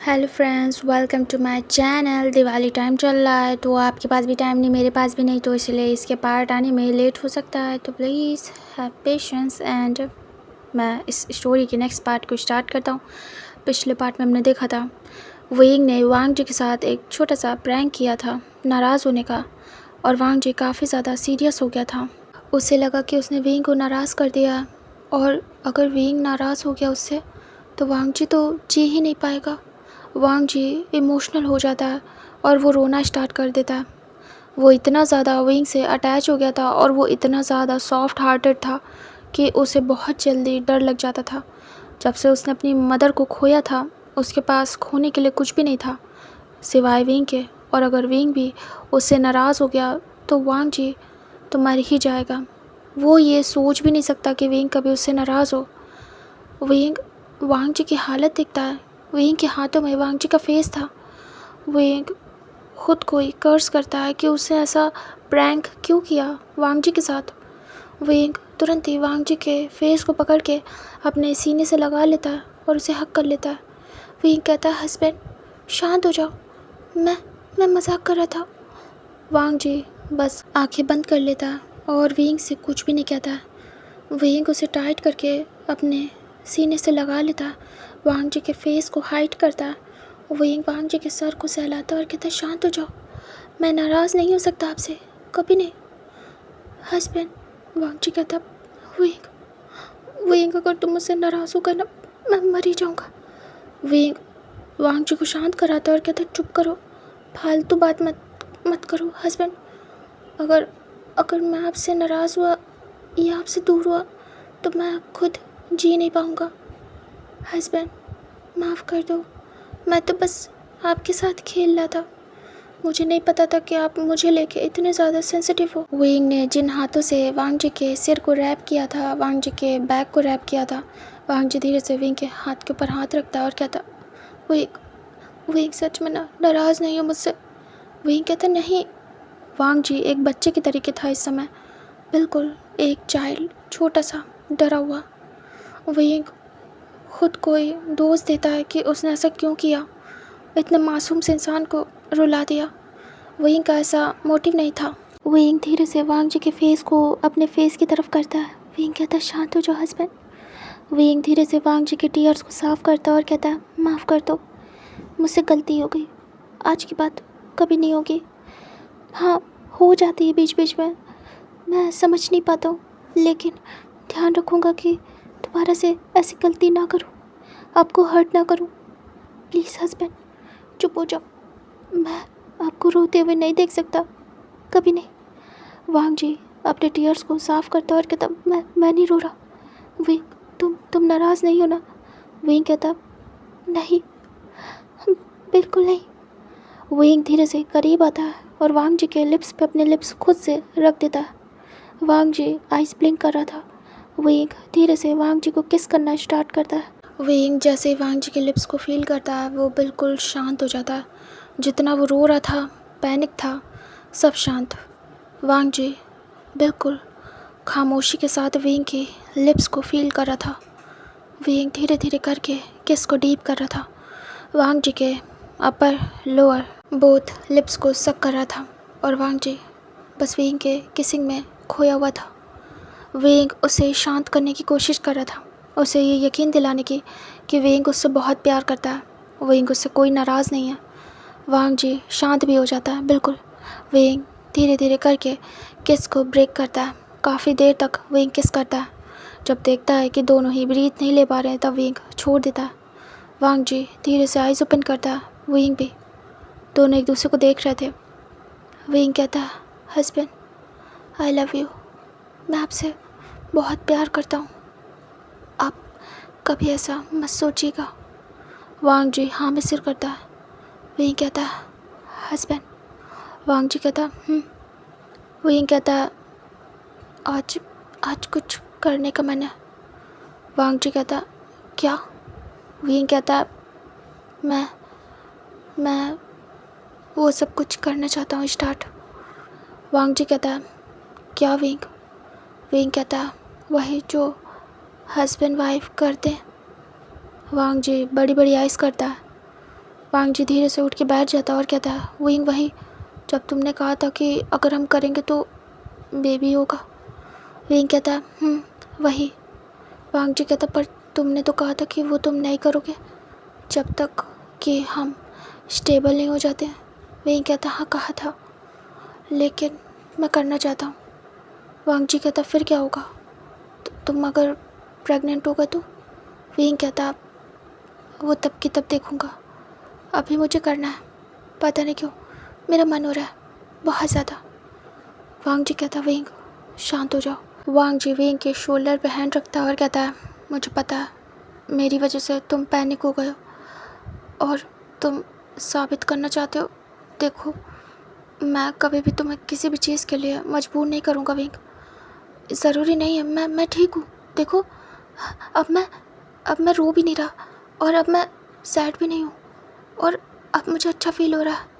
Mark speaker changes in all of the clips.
Speaker 1: Hello friends, welcome to my channel. Diwali time चल रहा है तो आपके पास भी टाइम नहीं, मेरे पास भी नहीं, तो इसलिए इसके पार्ट आने में लेट हो सकता है, तो प्लीज़ हैव पेशेंस। एंड मैं इस स्टोरी के नेक्स्ट पार्ट को स्टार्ट करता हूँ। पिछले पार्ट में हमने देखा था वेइंग ने वांग जी के साथ एक छोटा सा प्रैंक किया था नाराज़ होने का, और वांग जी काफ़ी ज़्यादा सीरियस हो गया था। उसे लगा कि उसने वेइंग को नाराज़ कर दिया, और अगर वेइंग नाराज़ हो गया उससे तो वांग जी तो जी ही नहीं पाएगा। वांग जी इमोशनल हो जाता है और वो रोना स्टार्ट कर देता है। वो इतना ज़्यादा वेइंग से अटैच हो गया था और वो इतना ज़्यादा सॉफ्ट हार्टेड था कि उसे बहुत जल्दी डर लग जाता था। जब से उसने अपनी मदर को खोया था, उसके पास खोने के लिए कुछ भी नहीं था सिवाय वेइंग के, और अगर वेइंग भी उससे नाराज़ हो गया तो वांग जी तो मर ही जाएगा। वो ये सोच भी नहीं सकता कि वेइंग कभी उससे नाराज़ हो। वेइंग वांग जी की हालत देखता है। वेइंग के हाथों में वांग जी का फेस था। वेइंग खुद को ही कर्स करता है कि उसने ऐसा प्रैंक क्यों किया वांग जी के साथ। वेइंग तुरंत ही वांग जी के फेस को पकड़ के अपने सीने से लगा लेता है और उसे हक कर लेता है। वेइंग कहता है, हस्बैंड शांत हो जाओ, मैं मजाक कर रहा था। वांग जी बस आंखें बंद कर लेता है और वेइंग से कुछ भी नहीं कहता है। वेइंग उसे टाइट करके अपने सीने से लगा लेता है, वांग जी के फेस को हाइड करता है। वेइंग वांग जी के सर को सहलाता है और कहता है, शांत हो जाओ, मैं नाराज़ नहीं हो सकता आपसे, कभी नहीं। हस्बैंड, वांग जी कहता, वेइंग वेइंग अगर तुम मुझसे नाराज़ होगा ना, मैं मर ही जाऊँगा। वेइंग वांग जी को शांत कराता है और कहता है, चुप करो, फालतू बात मत मत करो। हस्बैंड, अगर अगर मैं आपसे नाराज़ हुआ या आपसे दूर हुआ तो मैं खुद जी नहीं पाऊँगा। हस्बैंड माफ़ कर दो, मैं तो बस आपके साथ खेल रहा था, मुझे नहीं पता था कि आप मुझे लेके इतने ज़्यादा सेंसिटिव हो। वेइंग ने जिन हाथों से वांग जी के सिर को रैप किया था, वांग जी के बैक को रैप किया था, वांग जी धीरे से वेइंग के हाथ के ऊपर हाथ रखता और कहता, वेइंग वेइंग सच में नाराज़ नहीं हो मुझसे। वेइंग कहता, नहीं। वांग जी एक बच्चे की तरीके था इस समय, बिल्कुल एक चाइल्ड, छोटा सा डरा हुआ। वेइंग खुद को ही दोष देता है कि उसने ऐसा क्यों किया, इतने मासूम से इंसान को रुला दिया। वेइंग का ऐसा मोटिव नहीं था। वेइंग धीरे से वांग जी के फेस को अपने फेस की तरफ करता है। वेइंग कहता है, शांत हो जाओ हस्बैंड। वेइंग धीरे से वांग जी के टीयर्स को साफ करता है और कहता है, माफ़ कर दो, मुझसे गलती हो गई, आज की बात कभी नहीं होगी। हाँ, हो जाती है बीच बीच में, मैं समझ नहीं पाता हूँ, लेकिन ध्यान रखूँगा कि दोबारा से ऐसी गलती ना करूँ, आपको हर्ट ना करूँ। प्लीज़ हस्बैंड चुप हो जाओ, मैं आपको रोते हुए नहीं देख सकता, कभी नहीं। वांग जी अपने टीयर्स को साफ करता और कहता, मैं नहीं रो रहा। वे तुम नाराज़ नहीं हो ना? वेइंग कहता, नहीं, बिल्कुल नहीं। वेइंग धीरे से करीब आता है और वांग जी के लिप्स पे अपने लिप्स खुद से रख देता है। वांग जी आइस ब्लिंक कर रहा था। वेइंग धीरे से वांग जी को किस करना स्टार्ट करता है। वेइंग जैसे वांग जी के लिप्स को फील करता है, वो बिल्कुल शांत हो जाता है। जितना वो रो रहा था, पैनिक था, सब शांत। वांग जी बिल्कुल खामोशी के साथ वेइंग के लिप्स को फील कर रहा था। वेइंग धीरे धीरे करके किस को डीप कर रहा था। वांग जी के अपर लोअर बोथ लिप्स को सक कर रहा था और वांग जी बस वेइंग के किसिंग में खोया हुआ था। वेइंग उसे शांत करने की कोशिश कर रहा था, उसे ये यकीन दिलाने की कि वेइंग उससे बहुत प्यार करता है, वेइंग उससे कोई नाराज़ नहीं है। वांग जी शांत भी हो जाता है बिल्कुल। वेइंग धीरे धीरे करके किस को ब्रेक करता है। काफ़ी देर तक वेइंग किस करता है। जब देखता है कि दोनों ही ब्रीथ नहीं ले पा रहे हैं तब वेइंग छोड़ देता है। वांग जी धीरे से आइज़ ओपन करता है, वेइंग भी। दोनों एक दूसरे को देख रहे थे। वेइंग कहता है, हस्बैंड आई लव यू, मैं आपसे बहुत प्यार करता हूँ, आप कभी ऐसा मत सोचिएगा। वांग जी हाँ में सिर करता है। वेइंग कहता है, हस्बैंड। वांग जी कहता, वेइंग कहता है, आज आज कुछ करने का मन है। वांग जी कहता, क्या? वेइंग कहता, मैं वो सब कुछ करना चाहता हूँ स्टार्ट। वांग जी कहता, क्या वेइंग? वेइंग कहता, वही जो हस्बैंड वाइफ करते हैं। वांग जी बड़ी बड़ी आइज़ करता है। वांग जी धीरे से उठ के बैठ जाता और कहता है, वही जब तुमने कहा था कि अगर हम करेंगे तो बेबी होगा। विंग कहता है, वही। वांग जी कहता, पर तुमने तो कहा था कि वो तुम नहीं करोगे जब तक कि हम स्टेबल नहीं हो जाते। विंग कहता, हाँ कहा था, लेकिन मैं करना चाहता हूँ। वांग जी कहता, फिर क्या होगा? तुम अगर प्रेग्नेंट होगा तो? विंग कहता, वो तब की तब देखूँगा, अभी मुझे करना है। पता नहीं क्यों मेरा मन हो रहा है बहुत ज़्यादा। वांग जी कहता, विंग शांत हो जाओ। वांग जी विंग के शोल्डर पे हैंड रखता है और कहता है, मुझे पता है मेरी वजह से तुम पैनिक हो गए हो और तुम साबित करना चाहते हो। देखो, मैं कभी भी तुम्हें किसी भी चीज़ के लिए मजबूर नहीं करूँगा विंग। ज़रूरी नहीं है, मैं ठीक हूँ। देखो, अब मैं रो भी नहीं रहा और अब मैं सैड भी नहीं हूँ और अब मुझे अच्छा फील हो रहा है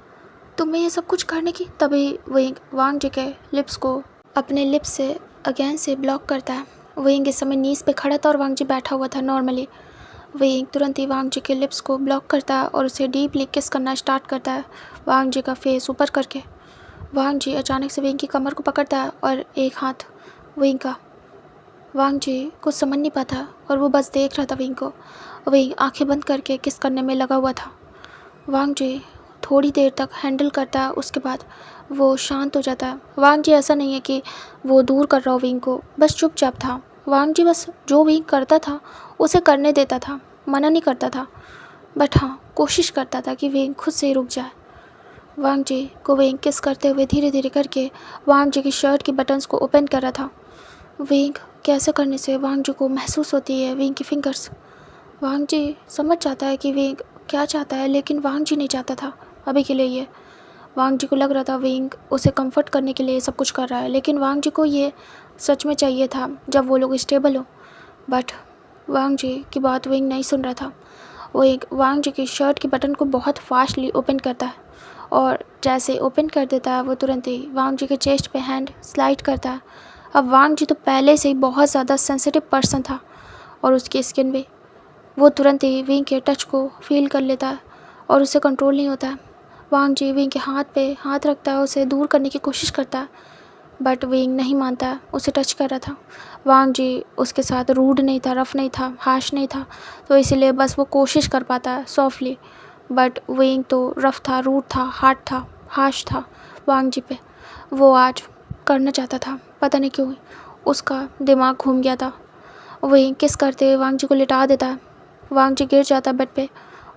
Speaker 1: तुम्हें ये सब कुछ करने की। तभी विंग वांग जी के लिप्स को अपने लिप्स से अगेन से ब्लॉक करता है। विंग इस समय नीज पे खड़ा था और वांग जी बैठा हुआ था नॉर्मली। विंग तुरंत ही वांग जी के लिप्स को ब्लॉक करता है और उसे डीपली किस करना स्टार्ट करता है, वांग जी का फेस ऊपर करके। वांग जी अचानक से विंग की कमर को पकड़ता है और एक हाथ विंग का। वांग जी कुछ समझ नहीं पाता और वो बस देख रहा था विंग को। विंग आंखें बंद करके किस करने में लगा हुआ था। वांग जी थोड़ी देर तक हैंडल करता है, उसके बाद वो शांत हो जाता है। वांग जी ऐसा नहीं है कि वो दूर कर रहा हो विंग को, बस चुपचाप था। वांग जी बस जो विंग करता था उसे करने देता था, मना नहीं करता था, बट हाँ कोशिश करता था कि विंग खुद से ही रुक जाए। वांग जी को विंग किस करते हुए धीरे धीरे करके वांग जी की शर्ट की बटन्स को ओपन कर रहा था। विंग कैसे करने से वांग जी को महसूस होती है विंग की फिंगर्स। वांग जी समझ जाता है कि विंग क्या चाहता है, लेकिन वांग जी नहीं चाहता था अभी के लिए ये। वांग जी को लग रहा था विंग उसे कंफर्ट करने के लिए सब कुछ कर रहा है, लेकिन वांग जी को ये सच में चाहिए था जब वो लोग स्टेबल हो। बट वांग जी की बात विंग नहीं सुन रहा था। वो एक वांग जी की शर्ट की बटन को बहुत फास्टली ओपन करता है और जैसे ओपन कर देता है वो तुरंत ही वांग जी के चेस्ट पे हैंड स्लाइड करता है। अब वांग जी तो पहले से ही बहुत ज़्यादा सेंसिटिव पर्सन था और उसकी स्किन भी। वो तुरंत ही विंग के टच को फील कर लेता है और उसे कंट्रोल नहीं होता है। वांग जी विंग के हाथ पे हाथ रखता है, उसे दूर करने की कोशिश करता है, बट विंग नहीं मानता है, उसे टच कर रहा था। वांग जी उसके साथ रूड नहीं था, रफ नहीं था, हार्श नहीं था, तो इसीलिए बस वो कोशिश कर पाता है सॉफ्टली। बट विंग तो रफ था, रूड था, हार्ड था, हार्श था वांग जी पे। वो आज करना चाहता था, पता नहीं क्यों उसका दिमाग घूम गया था। विंग किस करते हुए वांग जी को लिटा देता है। वांग जी गिर जाता है बेड पे।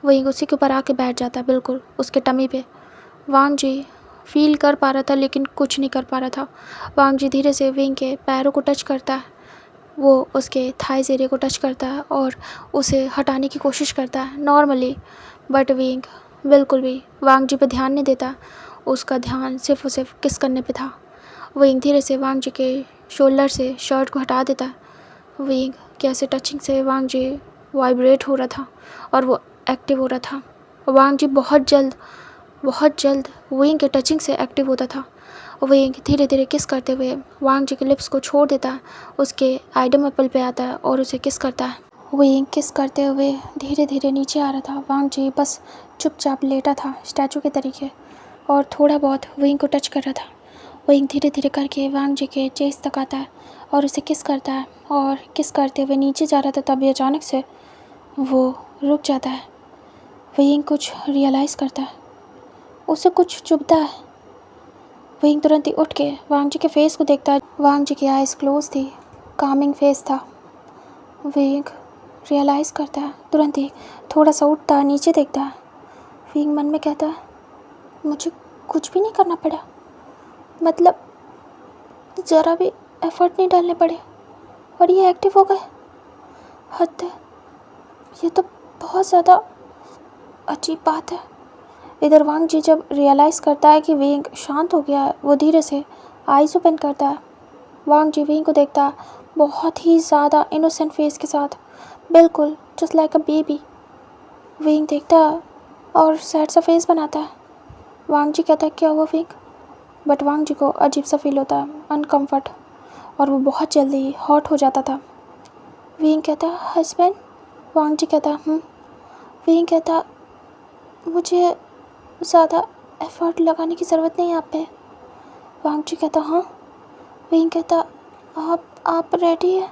Speaker 1: विंग उसी के ऊपर आके बैठ जाता है, बिल्कुल उसके टमी पे। वांग जी फील कर पा रहा था लेकिन कुछ नहीं कर पा रहा था। वांग जी धीरे से विंग के पैरों को टच करता है, वो उसके थाइस एरिया को टच करता है और उसे हटाने की कोशिश करता है नॉर्मली, बट विंग बिल्कुल भी वांग जी पे ध्यान नहीं देता। उसका ध्यान सिर्फ और सिर्फ किस करने पे था। विंग धीरे से वांग जी के शोल्डर से शर्ट को हटा देता है। विंग कैसे टचिंग से वांग जी वाइब्रेट हो रहा था और वो एक्टिव हो रहा था। वांग जी बहुत जल्द विंग के टचिंग से एक्टिव होता था। विंग धीरे धीरे किस करते हुए वांग जी के लिप्स को छोड़ देता है, उसके आइडम एप्पल पे आता है और उसे किस करता है। विंग किस करते हुए धीरे धीरे नीचे आ रहा था। वांग जी बस चुपचाप लेटा था स्टैचू के तरीके और थोड़ा बहुत विंग को टच कर रहा था। विंग धीरे धीरे करके वांग जी के चेस्ट तक आता है और उसे किस करता है और किस करते हुए नीचे जा रहा था, तभी अचानक से वो रुक जाता है। विंग कुछ रियलाइज़ करता है, उसे कुछ चुभता है। विंग तुरंत ही उठ के वांग जी के फेस को देखता है। वांग जी की आइज़ क्लोज थी, कामिंग फेस था। विंग रियलाइज़ करता है, तुरंत ही थोड़ा सा उठता है, नीचे देखता है। विंग मन में कहता है, मुझे कुछ भी नहीं करना पड़ा, मतलब ज़रा भी एफर्ट नहीं डालने पड़े और ये एक्टिव हो गए। हद है, ये तो बहुत ज़्यादा अजीब बात है। इधर वांग जी जब रियलाइज़ करता है कि विंग शांत हो गया है, वो धीरे से आइज़ ओपन करता है। वांग जी विंग को देखता है बहुत ही ज़्यादा इनोसेंट फेस के साथ, बिल्कुल just like a baby. Wing देखता है और सैड सा फेस बनाता है। वांग जी कहता है, क्या हुआ विंग? बट वांग जी को अजीब सा फील होता है, अनकम्फर्ट, और वो बहुत जल्दी हॉट हो जाता था। विंग कहता है, हस्बैंड? वांग जी कहता विंग कहता, मुझे ज़्यादा एफर्ट लगाने की ज़रूरत नहीं है आप पे। वांग जी कहता हाँ। विंग कहता आप रेडी है?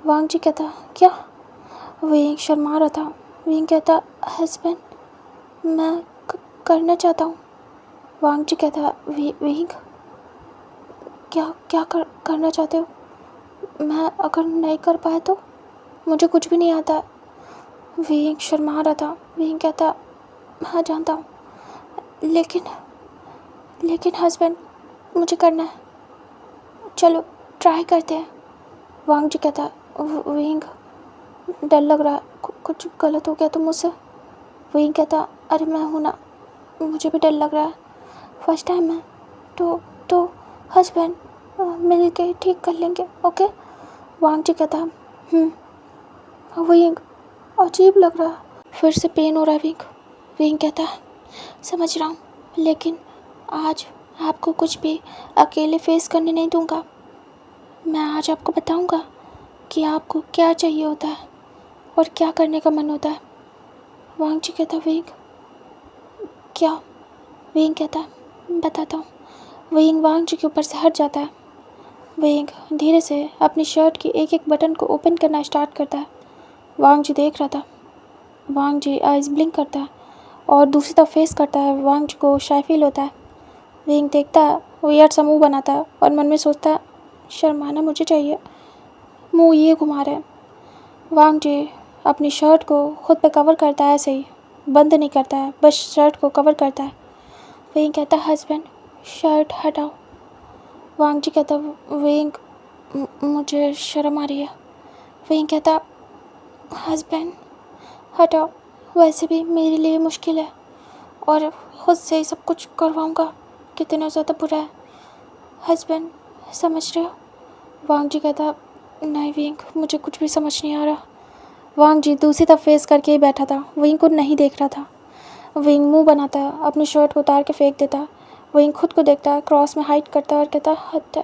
Speaker 1: वांग जी कहता क्या? विंग शर्मा रहा था। विंग कहता हस्बैंड मैं करना चाहता हूँ। वांग जी कहता विंग क्या क्या करना चाहते हो? मैं अगर नहीं कर पाया तो? मुझे कुछ भी नहीं आता। विंग शर्मा रहा था। विंग कहता हाँ जानता हूँ, लेकिन हस्बैंड मुझे करना है, चलो ट्राई करते हैं। वांग जी कहता विंग डर लग रहा है, कुछ गलत हो गया तो मुझसे। विंग कहता अरे मैं हूँ ना, मुझे भी डर लग रहा है, फर्स्ट टाइम है तो हस्बैंड मिल के ठीक कर लेंगे, ओके? वांग जी कहता विंग अजीब लग रहा है, फिर से पेन हो रहा है। विंग कहता समझ रहा हूँ, लेकिन आज आपको कुछ भी अकेले फेस करने नहीं दूंगा। मैं आज आपको बताऊंगा कि आपको क्या चाहिए होता है और क्या करने का मन होता है। वांग जी कहता विंग क्या? विंग कहता बताता हूँ। विंग वांग जी के ऊपर से हट जाता है। विंग धीरे से अपनी शर्ट की एक एक बटन को ओपन करना स्टार्ट करता है। वांग जी देख रहा था। वांग जी आइज ब्लिंक करता है और दूसरी तरफ फेस करता है। वांग जी को शाय फील होता है। विंग देखता है, वो यार सा मुँह बनाता है और मन में सोचता है शर्माना मुझे चाहिए, मुँह ये घुमा रहे हैं। वांग जी अपनी शर्ट को खुद पे कवर करता है, ऐसे ही बंद नहीं करता है, बस शर्ट को कवर करता है। विंग कहता हस्बैंड शर्ट हटाओ। वांग जी कहता विंग मुझे शर्म आ रही है। विंग कहता हस्बैंड हटाओ, वैसे भी मेरे लिए मुश्किल है और खुद से ही सब कुछ करवाऊँगा, कितना ज़्यादा बुरा है। हस्बैंड समझ रहे हो? वांग जी कहता नहीं विंग मुझे कुछ भी समझ नहीं आ रहा। वांग जी दूसरी तरफ फेस करके ही बैठा था, विंग को नहीं देख रहा था। विंग मुंह बनाता, अपनी शर्ट को उतार के फेंक देता। विंग खुद को देखता, क्रॉस में हाइट करता और कहता हद है,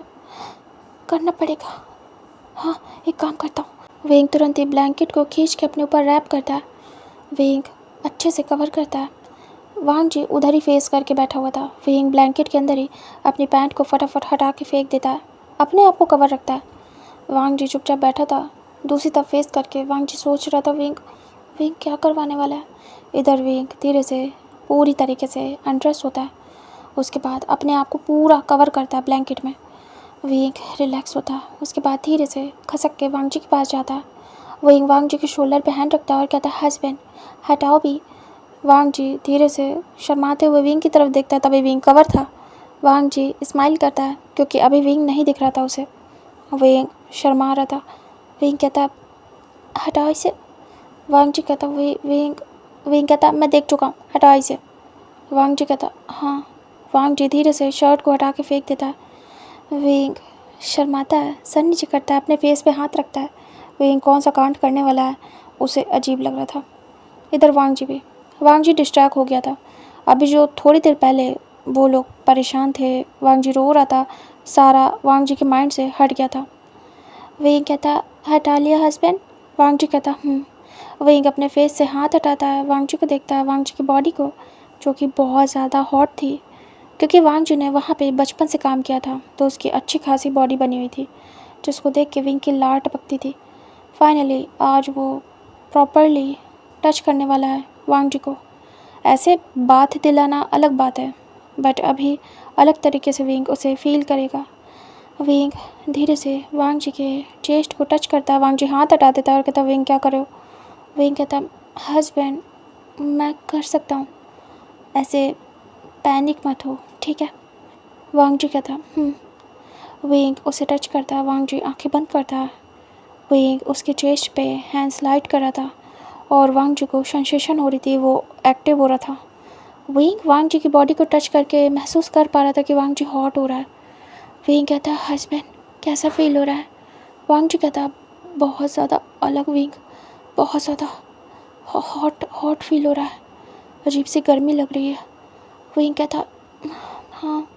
Speaker 1: करना पड़ेगा। हाँ एक काम करता हूँ। विंग तुरंत ही ब्लैंकेट को खींच के अपने ऊपर रैप करता है। विंग अच्छे से कवर करता है। वांग जी उधर ही फेस करके बैठा हुआ था। विंग ब्लैंकेट के अंदर ही अपनी पैंट को फटाफट हटा के फेंक देता है, अपने आप को कवर रखता है। वांग जी चुपचाप बैठा था दूसरी तरफ फेस करके। वांग जी सोच रहा था विंग क्या करवाने वाला है। इधर विंग धीरे से पूरी तरीके से अनड्रेस होता है, उसके बाद अपने आप को पूरा कवर करता है ब्लैंकेट में। विंग रिलैक्स होता है, उसके बाद धीरे से खसक के वांग जी के पास जाता है। विंग वांग जी के शोल्डर पे हैंड रखता है और कहता है हस्बैंड हटाओ भी। वांग जी धीरे से शर्माते हुए विंग की तरफ देखता है, तभी विंग कवर था। वांग जी स्माइल करता है क्योंकि अभी विंग नहीं दिख रहा था उसे। विंग शर्मा रहा था। विंग कहता हटाओ इसे। वांग जी कहता विंग कहता मैं देख चुका हूँ, हटाओ इसे। वांग जी कहता हाँ। वांग जी धीरे से शर्ट को हटा के फेंक देता है। विंग शर्माता है, सर नीचे करता है, अपने फेस पे हाथ रखता है। विंग कौन सा कांड करने वाला है उसे अजीब लग रहा था। इधर वांग जी डिस्ट्रैक्ट हो गया था। अभी जो थोड़ी देर पहले वो लोग परेशान थे, वांग जी रो रहा था, सारा वांग जी के माइंड से हट गया था। विंग कहता हटा लिया हस्बैंड? वांग जी कहता विंग अपने फेस से हाथ हटाता है, वांग जी को देखता है, वांग जी की बॉडी को जो कि बहुत ज़्यादा हॉट थी क्योंकि वांग जी ने वहाँ पे बचपन से काम किया था, तो उसकी अच्छी खासी बॉडी बनी हुई थी जिसको देख के विंग की लार टपकती थी। फाइनली आज वो प्रॉपरली टच करने वाला है वांग जी को। ऐसे बात दिलाना अलग बात है, बट अभी अलग तरीके से विंग उसे फील करेगा। विंग धीरे से वांग जी के चेस्ट को टच करता है। वांग जी हाथ हटा देता है और कहता विंग क्या करो? विंग कहता हस्बैंड मैं कर सकता हूँ, ऐसे पैनिक मत हो, ठीक है? वांग जी कहता विंग उसे टच करता है। वांग जी आंखें बंद करता है। विंग उसके चेस्ट पे हैंड स्लाइड कर रहा था और वांग जी को सेंसेशन हो रही थी, वो एक्टिव हो रहा था। विंग वांग जी की बॉडी को टच करके महसूस कर पा रहा था कि वांग जी हॉट हो रहा है। विंग कहता हस्बैंड कैसा फील हो रहा है? वांग जी कहता बहुत ज़्यादा अलग विंग, बहुत ज़्यादा हॉट फील हो रहा है, अजीब सी गर्मी लग रही है। विंग कहता हाँ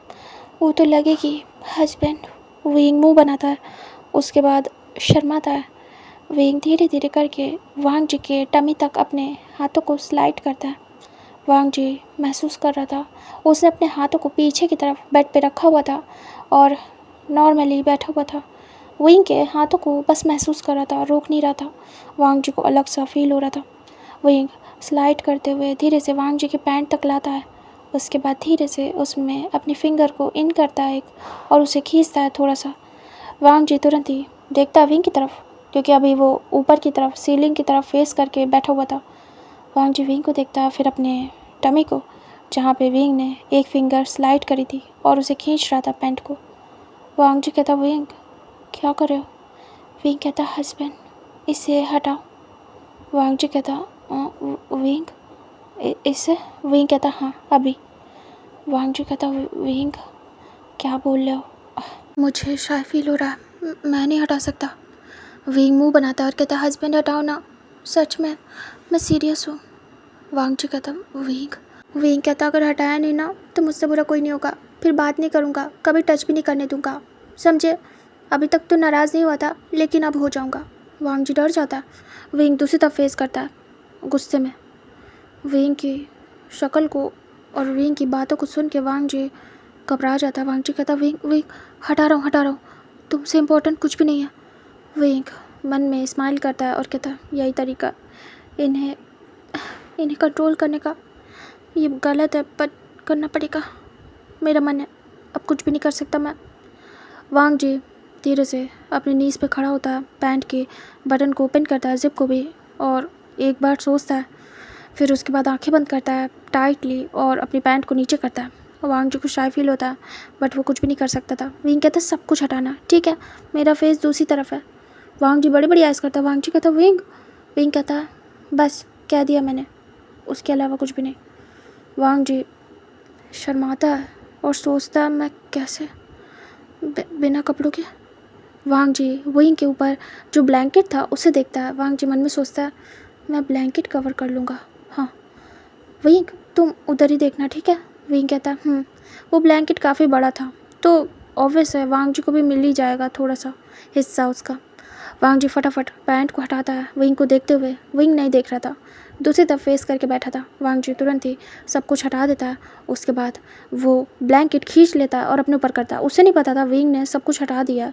Speaker 1: वो तो लगेगी हस्बैंड। विंग मुंह बनाता है, उसके बाद शर्माता है। विंग धीरे धीरे करके वांग जी के टमी तक अपने हाथों को स्लाइड करता है। वांग जी महसूस कर रहा था उसने अपने हाथों को पीछे की तरफ बेड पे रखा हुआ था और नॉर्मली बैठा हुआ था। विंग के हाथों को बस महसूस कर रहा था, रोक नहीं रहा था। वांग जी को अलग सा फील हो रहा था। विंग स्लाइड करते हुए धीरे से वांग जी के पैंट तक लाता है। उसके बाद धीरे से उसमें अपनी फिंगर को इन करता है और उसे खींचता है थोड़ा सा। वांग जी तुरंत ही देखता है विंग की तरफ, क्योंकि अभी वो ऊपर की तरफ सीलिंग की तरफ फेस करके बैठा हुआ था। वांग जी विंग को देखता है, फिर अपने टमी को, जहाँ पे विंग ने एक फिंगर स्लाइड करी थी और उसे खींच रहा था पैंट को। वांग जी कहता, विंग क्या कर रहे हो? विंग कहता, हस्बैंड इसे हटाओ। वांग जी कहता, विंग इसे? विंग कहता, हाँ अभी। वांग जी कहता, विंग क्या बोल रहे हो? मुझे शायद फील हो रहा है, मैं नहीं हटा सकता। विंग मुंह बनाता और कहता, हस्बैंड हटाओ ना, सच में मैं सीरियस हूँ। वांग जी कहता, विंग कहता, अगर हटाया नहीं ना तो मुझसे बुरा कोई नहीं होगा, फिर बात नहीं करूँगा, कभी टच भी नहीं करने दूँगा, समझे? अभी तक तो नाराज़ नहीं हुआ था, लेकिन अब हो जाऊँगा। वांग जी डर जाता है। विंग दूसरी तरफ फेस करता है गुस्से में। विंग की शक्ल को और विंग की बातों को सुन के वांग जी घबरा जाता है। वांग जी कहता, विंग हटा रहा हूँ, तुमसे इम्पोर्टेंट कुछ भी नहीं है। विंग मन में स्माइल करता है और कहता, यही तरीका इन्हें कंट्रोल करने का। ये गलत है पर करना पड़ेगा, मेरा मन है, अब कुछ भी नहीं कर सकता मैं। वांग जी धीरे से अपने नीज पे खड़ा होता है, पैंट के बटन को ओपन करता है, जिप को भी, और एक बार सोचता है, फिर उसके बाद आंखें बंद करता है टाइटली और अपनी पैंट को नीचे करता है। वांग जी को शाय फील होता है, बट वो कुछ भी नहीं कर सकता था। विंग कहता, सब कुछ हटाना, ठीक है, मेरा फेस दूसरी तरफ है। वांग जी बड़ी बड़ी आइज़ करता है। वांग जी कहता, विंग कहता, बस कह दिया मैंने, उसके अलावा कुछ भी नहीं। वांग जी शर्माता है और सोचता है, मैं कैसे बिना कपड़ों के? वांग जी विंग के ऊपर जो ब्लैंकेट था उसे देखता है। वांग जी मन में सोचता है, मैं ब्लैंकेट कवर कर लूँगा। हाँ विंग, तुम उधर ही देखना, ठीक है? विंग कहता, वो ब्लैंकेट काफ़ी बड़ा था तो ऑब्वियस है वांग जी को भी मिल ही जाएगा थोड़ा सा हिस्सा उसका। वांग जी फटाफट पैंट को हटाता है विंग को देखते हुए। विंग नहीं देख रहा था, दूसरी तरफ फेस करके बैठा था। वांग जी तुरंत ही सब कुछ हटा देता है। उसके बाद वो ब्लैंकेट खींच लेता है और अपने ऊपर करता है। उसे नहीं पता था विंग ने सब कुछ हटा दिया।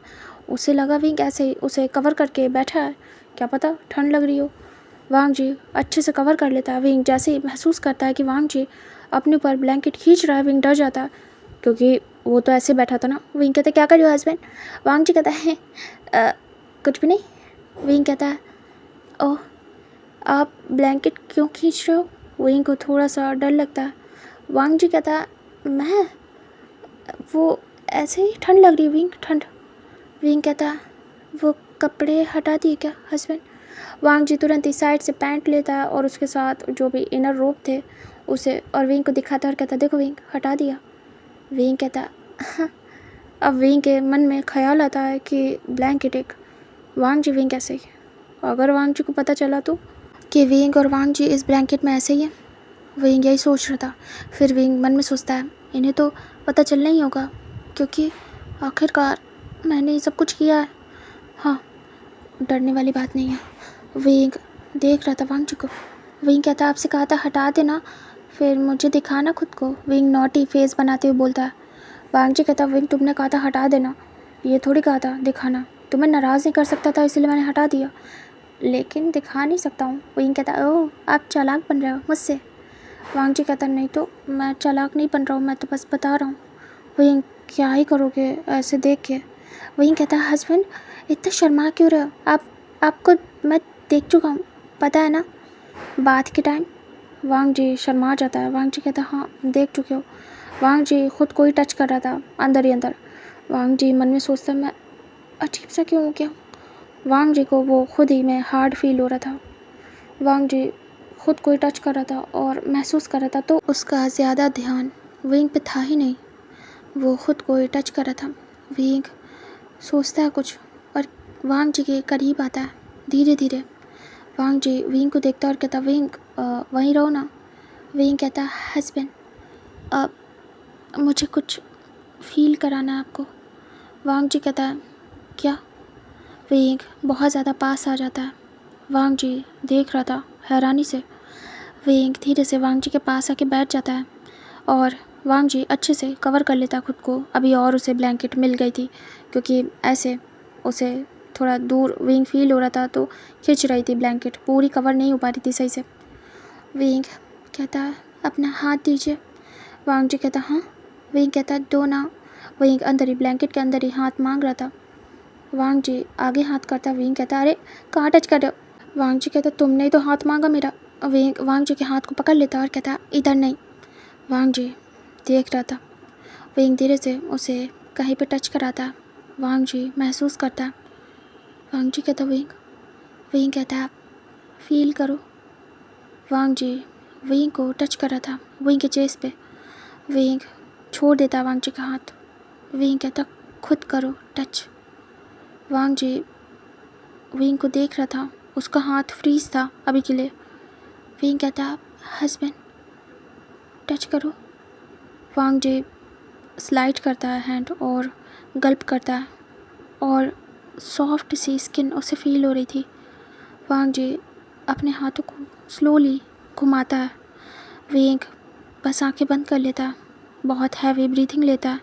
Speaker 1: उसे लगा विंग ऐसे ही उसे कवर करके बैठा है, क्या पता ठंड लग रही हो। वांग जी अच्छे से कवर कर लेता है। विंग जैसे ही महसूस करता है कि वांग जी अपने ऊपर ब्लैंकेट खींच रहा है, विंग डर जाता है, क्योंकि वो तो ऐसे बैठा था ना। विंग कहता है, क्या कर रहे हो हस्बैंड? वांग जी कहता है, कुछ भी नहीं। विंग कहता है, ओह आप ब्लैंकेट क्यों खींच रहे हो? विंग को थोड़ा सा डर लगता है। वांग जी कहता है, मैं वो ऐसे ही ठंड लग रही है विंग, ठंड। विंग कहता है, वो कपड़े हटा दिए क्या हस्बैंड? वांग जी तुरंत ही साइड से पैंट लेता है और उसके साथ जो भी इनर रोप थे उसे और विंग को दिखाता है और कहता, देखो विंग हटा दिया। विंग कहता, हाँ। अब विंग के मन में ख्याल आता है कि ब्लैंकेट एक वांग जी विंग कैसे ही, अगर वांग जी को पता चला तो, कि विंग और वांग जी इस ब्लैंकेट में ऐसे ही है। विंग यही सोच रहा था। फिर विंग मन में सोचता है, इन्हें तो पता चलना ही होगा, क्योंकि आखिरकार मैंने ये सब कुछ किया है। हाँ डरने वाली बात नहीं है। विंग देख रहा था वांग जी को। विंग कहता, आपसे कहा था हटा देना, फिर मुझे दिखाना खुद को। विंग नॉटी फेस बनाते हुए बोलता है। वांग जी कहता, विंग तुमने कहा था हटा देना, ये थोड़ी कहा था दिखाना, तुम्हें नाराज़ नहीं कर सकता था इसलिए मैंने हटा दिया, लेकिन दिखा नहीं सकता हूँ। विंग कहता, ओह आप चालाक बन रहे हो मुझसे। वांग जी कहता, नहीं तो मैं चालाक नहीं बन रहा हूँ, मैं तो बस बता रहा हूँ। विंग, क्या ही करोगे ऐसे देख के? विंग कहता, हस्बैंड इतना शर्मा क्यों रहे हो आप? आपको मैं देख चुका हूँ, पता है ना, बात के टाइम। वांग जी शर्मा जाता है। वांग जी कहता, हाँ देख चुके हो। वांग जी खुद को ही टच कर रहा था अंदर ही अंदर। वांग जी मन में सोचता, मैं अजीब सा क्यों हो गया? वांग जी को वो खुद ही में हार्ड फील हो रहा था। वांग जी खुद को ही टच कर रहा था और महसूस कर रहा था, तो उसका ज़्यादा ध्यान विंग पे था ही नहीं, वो खुद को ही टच कर रहा था। विंग सोचता है कुछ और वांग जी के करीब आता है धीरे धीरे। वांग जी विंग को देखता है और कहता, विंग वहीं रहो ना। विंग कहता, हस्बैंड मुझे कुछ फील कराना है आपको। वांग जी कहता है, क्या? विंग बहुत ज़्यादा पास आ जाता है। वांग जी देख रहा था हैरानी से। विंग धीरे से वांग जी के पास आके बैठ जाता है और वांग जी अच्छे से कवर कर लेता खुद को। अभी और उसे ब्लैंकेट मिल गई थी क्योंकि ऐसे उसे थोड़ा दूर विंग फील हो रहा था तो खींच रही थी ब्लैंकेट, पूरी कवर नहीं हो पा रही थी सही से। विंग कहता है अपना हाथ दीजिए। वांग जी कहता हाँ। विंग कहता दो ना। विंग अंदर ही ब्लैंकेट के अंदर ही हाथ मांग रहा था। वांग जी आगे हाथ करता। विंग कहता अरे कहाँ टच कर रहे हो। वांग जी कहता तुमने ही तो हाथ मांगा मेरा। विंग वांग जी के हाथ को पकड़ लेता और कहता इधर नहीं। वांग जी देख रहा था। विंग धीरे से उसे कहीं पे टच कराता। वांग जी महसूस करता। वांग जी कहता विंग कहता फील करो। वांग जी विंग को टच कर रहा था विंग के चेस्ट पे। विंग छोड़ देता वांग जी का हाथ। विंग कहता खुद करो टच। वांग जी विंग को देख रहा था, उसका हाथ फ्रीज था अभी के लिए। विंग कहता हस्बैंड टच करो। वांग जी स्लाइड करता है हैंड और गल्प करता है और सॉफ्ट सी स्किन उसे फील हो रही थी। वांग जी अपने हाथों को स्लोली घुमाता है। विंग बस आंखें बंद कर लेता है, बहुत हैवी ब्रीथिंग लेता है।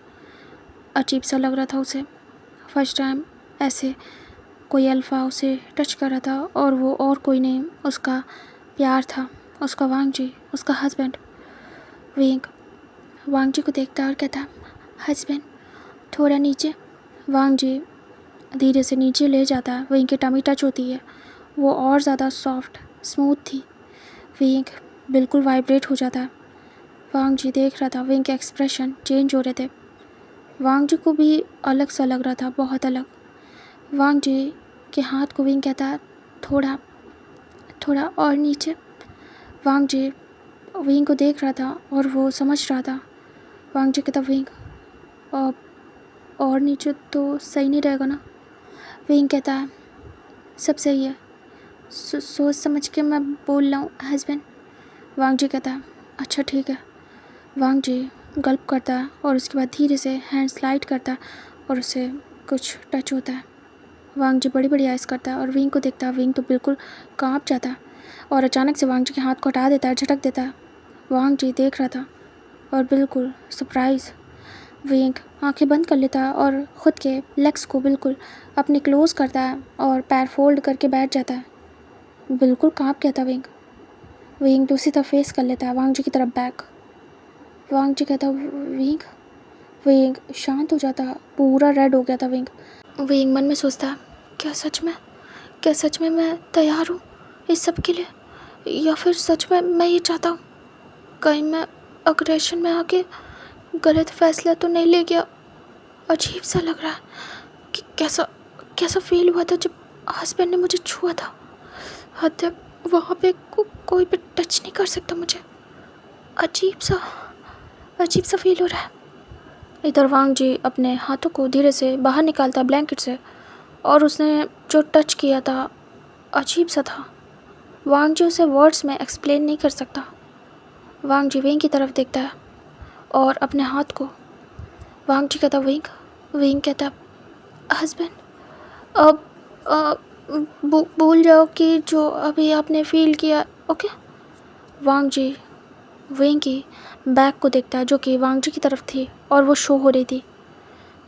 Speaker 1: अजीब सा लग रहा था उसे, फर्स्ट टाइम ऐसे कोई अल्फ़ा उसे टच कर रहा था और वो और कोई नहीं, उसका प्यार था, उसका वांग जी, उसका हस्बैंड। विंग वांग जी को देखता और कहता हस्बैंड थोड़ा नीचे। वांग जी धीरे से नीचे ले जाता है। विंग की टमी टच होती है, वो और ज़्यादा सॉफ्ट स्मूथ थी। विंग बिल्कुल वाइब्रेट हो जाता है। वांग जी देख रहा था विंग के एक्सप्रेशन चेंज हो रहे थे। वांग जी को भी अलग सा लग रहा था, बहुत अलग। वांग जी के हाथ को विंग कहता थोड़ा थोड़ा और नीचे। वांग जी विंग को देख रहा था और वो समझ रहा था। वांग जी कहता विंग और नीचे तो सही नहीं रहेगा ना। विंग कहता है सब सही है, सोच समझ के मैं बोल रहा हूँ हस्बैंड। वांग जी कहता है अच्छा ठीक है। वांग जी गल्प करता है और उसके बाद धीरे से हैंड स्लाइड करता है और उसे कुछ टच होता है। वांग जी बड़ी बड़ी आइज़ करता है और विंग को देखता है। विंग तो बिल्कुल कांप जाता है और अचानक से वांग जी के हाथ को हटा देता है, झटक देता है। वांग जी देख रहा था और बिल्कुल सरप्राइज़। विंग आंखें बंद कर लेता है और ख़ुद के लेग्स को बिल्कुल अपने क्लोज करता है और पैर फोल्ड करके बैठ जाता है। बिल्कुल कांप गया था विंग। विंग दूसरी तरफ फेस कर लेता है वांग जी की तरफ बैक। वांग जी कहता विंग। विंग शांत हो जाता, पूरा रेड हो गया था विंग। विंग मन में सोचता क्या सच में मैं तैयार हूँ इस सब के लिए, या फिर सच में मैं ये चाहता हूँ कहीं मैं अग्रेशन में आके गलत फैसला तो नहीं ले गया। अजीब सा लग रहा है कि कैसा फील हुआ था जब हस्बैंड ने मुझे छुआ था। हद वहाँ पे कोई भी टच नहीं कर सकता मुझे। अजीब सा फील हो रहा है। इधर वांग जी अपने हाथों को धीरे से बाहर निकालता ब्लैंकेट से और उसने जो टच किया था अजीब सा था। वांग जी उसे वर्ड्स में एक्सप्लेन नहीं कर सकता। वांग जी विंग की तरफ देखता है और अपने हाथ को। वांग जी कहता विंग कहता हस्बैंड अब भूल जाओ कि जो अभी आपने फील किया, ओके। वांग जी विंग की बैग को देखता है जो कि वांग जी की तरफ थी और वो शो हो रही थी।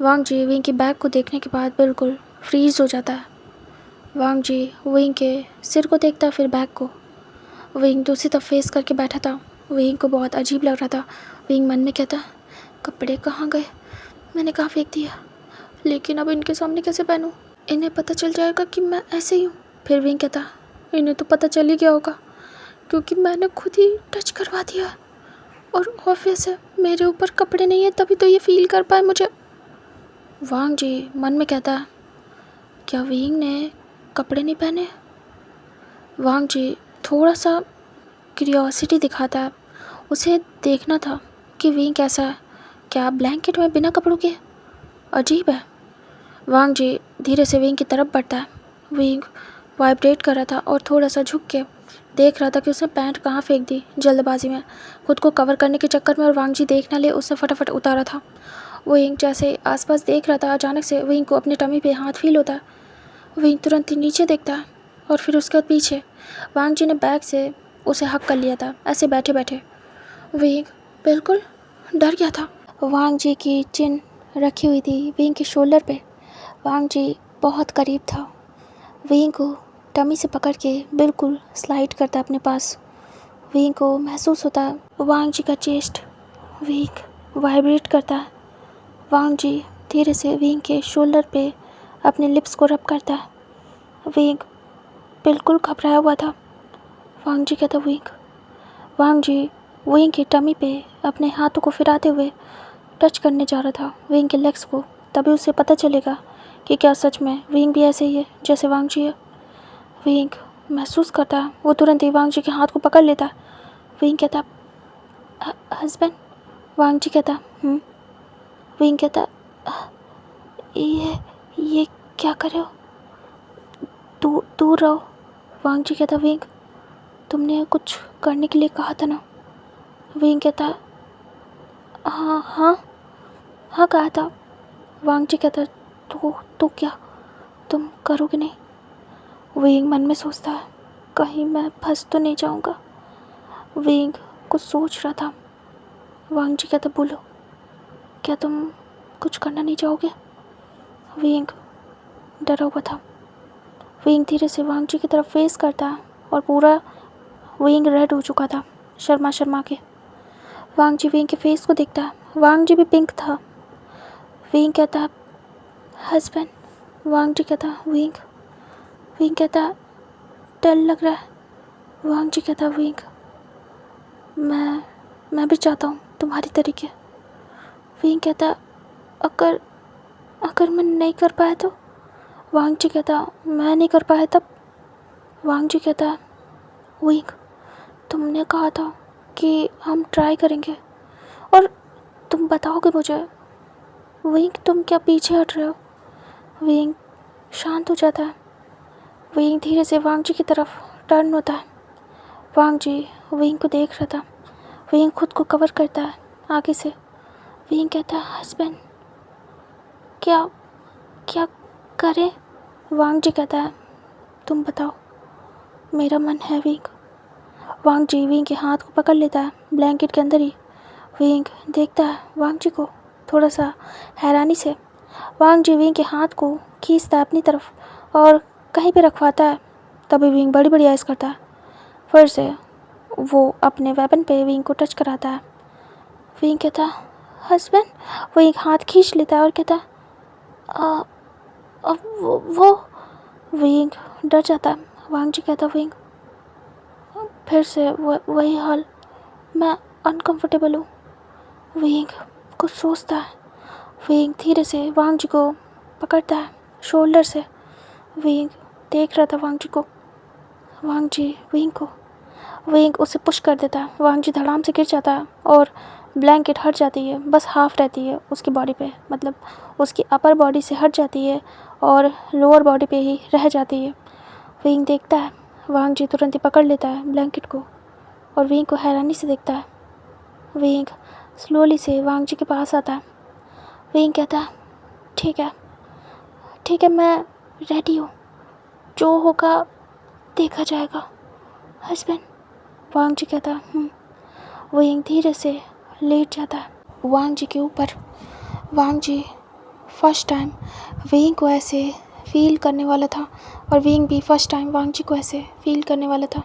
Speaker 1: वांग जी विंग की बैग को देखने के बाद बिल्कुल फ्रीज हो जाता है। वांग जी विंग के सिर को देखता, फिर बैग को। विंग दूसरी तरफ फेस करके बैठा था। विंग को बहुत अजीब लग रहा था। विंग मन में कहता कपड़े कहाँ गए, मैंने कहाँ फेंक दिया, लेकिन अब इनके सामने कैसे पहनूं, इन्हें पता चल जाएगा कि मैं ऐसे ही हूँ। फिर विंग कहता इन्हें तो पता चल ही गया होगा क्योंकि मैंने खुद ही टच करवा दिया और ऑब्वियस है मेरे ऊपर कपड़े नहीं है तभी तो ये फील कर पाए मुझे। वांग जी मन में कहता क्या विंग ने कपड़े नहीं पहने। वांग जी थोड़ा सा क्यूरियोसिटी दिखाता है, उसे देखना था कि विंग कैसा है, क्या ब्लैंकेट में बिना कपड़ों के। अजीब है। वांग जी धीरे से विंग की तरफ बढ़ता है। विंग वाइब्रेट कर रहा था और थोड़ा सा झुक के देख रहा था कि उसने पैंट कहाँ फेंक दी जल्दबाजी में, खुद को कवर करने के चक्कर में, और वांग जी देख ना ले उसने फटाफट उतारा था। विंग जैसे आसपास देख रहा था, अचानक से विंग को अपनी टमी पे हाथ फील होता है। विंग तुरंत ही नीचे देखता है और फिर उसके बाद पीछे। वांग जी ने बैग से उसे हक कर लिया था ऐसे बैठे बैठे। विंग बिल्कुल डर गया था। वांग जी की चिन रखी हुई थी विंग के शोल्डर पे। वांग जी बहुत करीब था। विंग को टमी से पकड़ के बिल्कुल स्लाइड करता अपने पास। विंग को महसूस होता वांग जी का चेस्ट विंग वाइब्रेट करता। वांग जी धीरे से विंग के शोल्डर पे अपने लिप्स को रब करता। विंग बिल्कुल घबराया हुआ था। वांग जी कहता वांग जी विंग की टमी पे अपने हाथों को फिराते हुए टच करने जा रहा था विंग के लेग्स को। तभी उसे पता चलेगा कि क्या सच में विंग भी ऐसे ही है जैसे वांग जी है। विंग महसूस करता है। वो तुरंत ही वांग जी के हाथ को पकड़ लेता। विंग कहता हस्बैंड। वांग जी कहता विंग कहता ये क्या कर रहे हो, दूर रहो। वांग जी कहता विंग तुमने कुछ करने के लिए कहा था ना। विंग कहता हाँ हाँ हाँ कहा था। वांग जी कहता तो क्या तुम करोगे नहीं। विंग मन में सोचता है कहीं मैं फंस तो नहीं जाऊंगा। विंग कुछ सोच रहा था। वांग जी कहता बोलो क्या तुम कुछ करना नहीं चाहोगे। विंग डरा हुआ था। विंग धीरे से वांग जी की तरफ फेस करता और पूरा विंग रेड हो चुका था शर्मा शर्मा के। वांग जी विंग के फेस को देखता। वांग जी भी पिंक था। विंग कहता हस्बैंड। वांग जी कहता विंग कहता डर लग रहा है। वांग जी कहता विंग मैं भी चाहता हूँ तुम्हारी तरीके। विंग कहता अगर मैं नहीं कर पाया तो। वांग जी कहता मैं नहीं कर पाया तब। वांग जी कहता विंग तुमने कहा था कि हम ट्राई करेंगे और तुम बताओगे मुझे। विंग तुम क्या पीछे हट रहे हो। विंग शांत हो जाता है। विंग धीरे से वांग जी की तरफ टर्न होता है। वांग जी विंग को देख रहा था। विंग खुद को कवर करता है आगे से। विंग कहता है हस्बैंड क्या करें। वांग जी कहता है तुम बताओ मेरा मन है विंग। वांग जी विंग के हाथ को पकड़ लेता है ब्लैंकेट के अंदर ही। विंग देखता है वांग जी को थोड़ा सा हैरानी से। वांग जी विंग के हाथ को खींचता है अपनी तरफ और कहीं पे रखवाता है। तभी विंग बड़ी बड़ी आइज़ करता है। फिर से वो अपने वेपन पे विंग को टच कराता है। विंग कहता हस्बैंड। विंग हाथ खींच लेता है और कहता वो विंग डर जाता है। वांग जी कहता विंग फिर से वही हाल, मैं अनकंफर्टेबल हूँ। विंग कुछ सोचता है। विंग धीरे से वांग जी को पकड़ता है शोल्डर से। विंग देख रहा था वांग जी को। वांग जी विंग को विंग उसे पुश कर देता है। वांग जी धड़ाम से गिर जाता है और ब्लैंकेट हट जाती है। बस हाफ रहती है उसकी बॉडी पे, मतलब उसकी अपर बॉडी से हट जाती है और लोअर बॉडी पे ही रह जाती है। विंग देखता है। वांग जी तुरंत ही पकड़ लेता है ब्लैंकेट को और विंग को हैरानी से देखता है। विंग स्लोली से वांग जी के पास आता है। विंग कहता है ठीक है मैं रेडी हूँ, जो होगा देखा जाएगा हस्बैंड। वांग जी कहता है विंग धीरे से लेट जाता है वांग जी के ऊपर। वांग जी फर्स्ट टाइम विंग को ऐसे फील करने वाला था और विंग भी फर्स्ट टाइम वांग जी को ऐसे फील करने वाला था।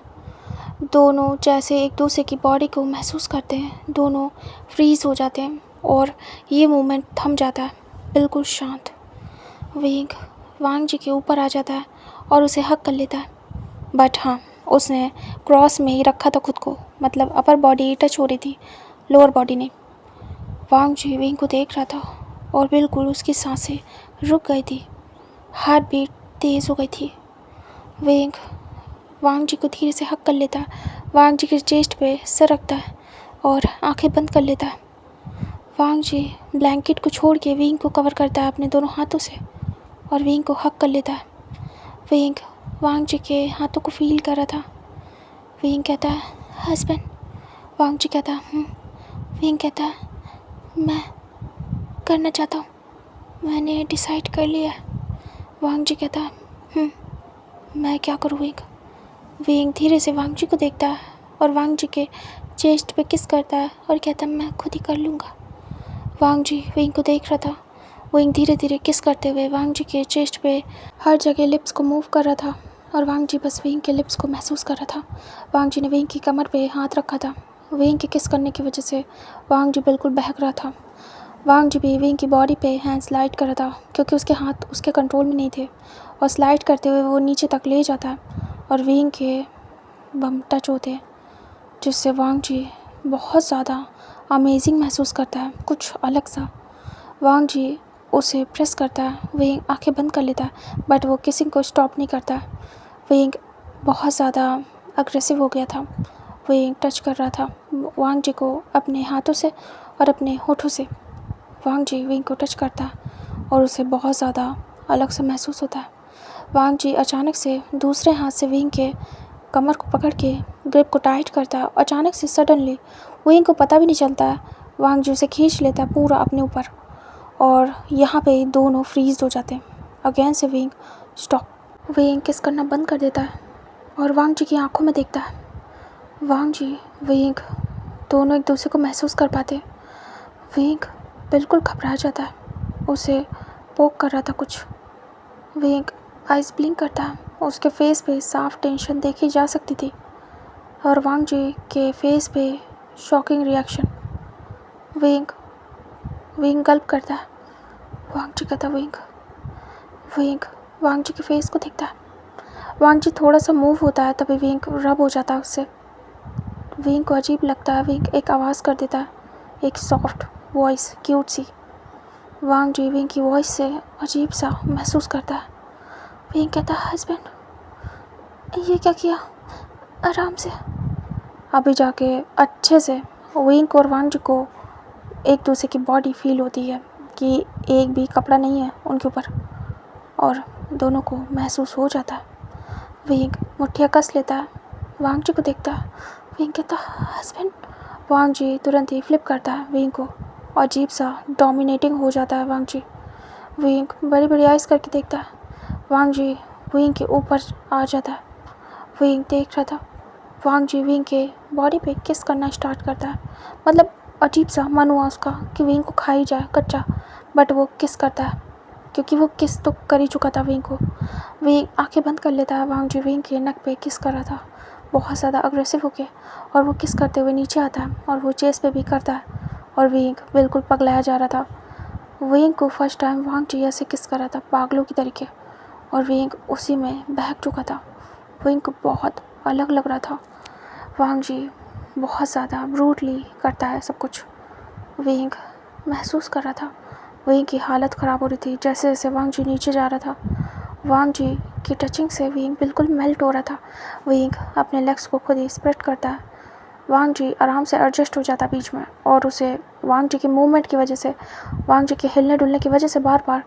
Speaker 1: दोनों जैसे एक दूसरे की बॉडी को महसूस करते हैं, दोनों फ्रीज़ हो जाते हैं और ये मोमेंट थम जाता है बिल्कुल शांत। विंग वांग जी के ऊपर आ जाता है और उसे हक कर लेता है। बट हाँ, उसने क्रॉस में ही रखा था खुद को, मतलब अपर बॉडी टच हो रही थी, लोअर बॉडी नहीं। वांग जी विंग को देख रहा था और बिल्कुल उसकी सांसें रुक गई थी, हार्ट बीट तेज़ हो गई थी। विंग वांग जी को धीरे से हक कर लेता है, वांग जी के चेस्ट पे सर रखता है और आंखें बंद कर लेता है। वांग जी ब्लैंकेट को छोड़ के विंग को कवर करता है अपने दोनों हाथों से और विंग को हक कर लेता है। विंग वांग जी के हाथों को फील कर रहा था। विंग कहता है हस्बैंड। वांग जी कहता है विंग कहता है मैं करना चाहता हूँ, मैंने डिसाइड कर लिया है। वांग जी कहता है मैं क्या करूँ विंग। विंग धीरे से वांग जी को देखता है और वांग जी के चेस्ट पे किस करता है और कहता है मैं खुद ही कर लूँगा। वांग जी विंग को देख रहा था। विंग धीरे धीरे किस करते हुए वांग जी के चेस्ट पे हर जगह लिप्स को मूव कर रहा था और वांग जी बस विंग के लिप्स को महसूस कर रहा था। वांग जी ने विंग की कमर पे हाथ रखा था। विंग के किस करने की वजह से वांग जी बिल्कुल बहक रहा था। वांग जी भी विंग की बॉडी पे हैंड स्लाइड कर रहा था क्योंकि उसके हाथ उसके कंट्रोल में नहीं थे और स्लाइड करते हुए वो नीचे तक ले जाता है और विंग के बम टच होते हैं, जिससे वांग जी बहुत ज़्यादा अमेजिंग महसूस करता है, कुछ अलग सा। वांग जी उसे प्रेस करता है। विंग आंखें बंद कर लेता है बट वो किसिंग को स्टॉप नहीं करता। विंग बहुत ज़्यादा अग्रेसिव हो गया था। विंग टच कर रहा था वांग जी को अपने हाथों से और अपने होठों से। वांग जी विंग को टच करता है और उसे बहुत ज़्यादा अलग सा महसूस होता है। वांग जी अचानक से दूसरे हाथ से विंग के कमर को पकड़ के ग्रिप को टाइट करता है। अचानक से सडनली विंग को पता भी नहीं चलता है, वांग जी उसे खींच लेता है पूरा अपने ऊपर और यहाँ पे दोनों फ्रीज हो जाते हैं। अगेन से विंग स्टॉप। विंग किस करना बंद कर देता है और वांग जी की आंखों में देखता है। वांग जी विंग दोनों एक दूसरे को महसूस कर पाते। विंग बिल्कुल घबरा जाता है, उसे पोक कर रहा था कुछ। विंग आइज ब्लिंक करता है, उसके फेस पे साफ टेंशन देखी जा सकती थी और वांग जी के फेस पे शॉकिंग रिएक्शन। विंग गल्प करता है। वांग जी कहता विंग वांग जी के फेस को देखता है। वांग जी थोड़ा सा मूव होता है तभी विंग रब हो जाता है उससे। विंग को अजीब लगता है। विंग एक आवाज़ कर देता है, एक सॉफ्ट वॉइस क्यूट सी। वांग जी विंग की वॉइस से अजीब सा महसूस करता है। विंग कहता है हस्बैंड ये क्या किया, आराम से। अभी जाके अच्छे से विंग और वांग जी को एक दूसरे की बॉडी फील होती है कि एक भी कपड़ा नहीं है उनके ऊपर और दोनों को महसूस हो जाता है। विंग मुट्ठियाँ कस लेता है, वांग जी को देखता है। विंग कहता हस्बैंड। वांग जी तुरंत ही फ्लिप करता है विंग को, अजीब सा डोमिनेटिंग हो जाता है वांग जी। विंग बड़ी बड़ी आइज़ करके देखता है। वांग जी विंग के ऊपर आ जाता है। विंग देख रहा था। वांग जी विंग के बॉडी पे किस करना स्टार्ट करता है। मतलब अजीब सा मन हुआ उसका कि विंग को खा ही जाए कच्चा, बट वो किस करता है क्योंकि वो किस तो कर ही चुका था विंग को। विंग आंखें बंद कर लेता है। वांग जी विंग के नेक पे किस कर रहा था बहुत ज़्यादा अग्रेसिव होके और वो किस करते हुए नीचे आता है और वो चेस्ट पे भी करता है और विंग बिल्कुल पगलाया जा रहा था। विंग को फर्स्ट टाइम वांग जी ऐसे किस कर रहा था पागलों की तरीके और विंग उसी में बहक चुका था। विंग को बहुत अलग लग रहा था। वांग जी बहुत ज़्यादा ब्रूटली करता है सब कुछ। विंग महसूस कर रहा था विंग की हालत ख़राब हो रही थी। जैसे जैसे वांग जी नीचे जा रहा था, वांग जी की टचिंग से विंग बिल्कुल मेल्ट हो रहा था। विंग अपने लेग्स को खुद ही स्प्रेड करता है। वांग जी आराम से एडजस्ट हो जाता बीच में और उसे वांग जी के मूवमेंट की वजह से, वांग जी के हिलने डुलने की वजह से बार बार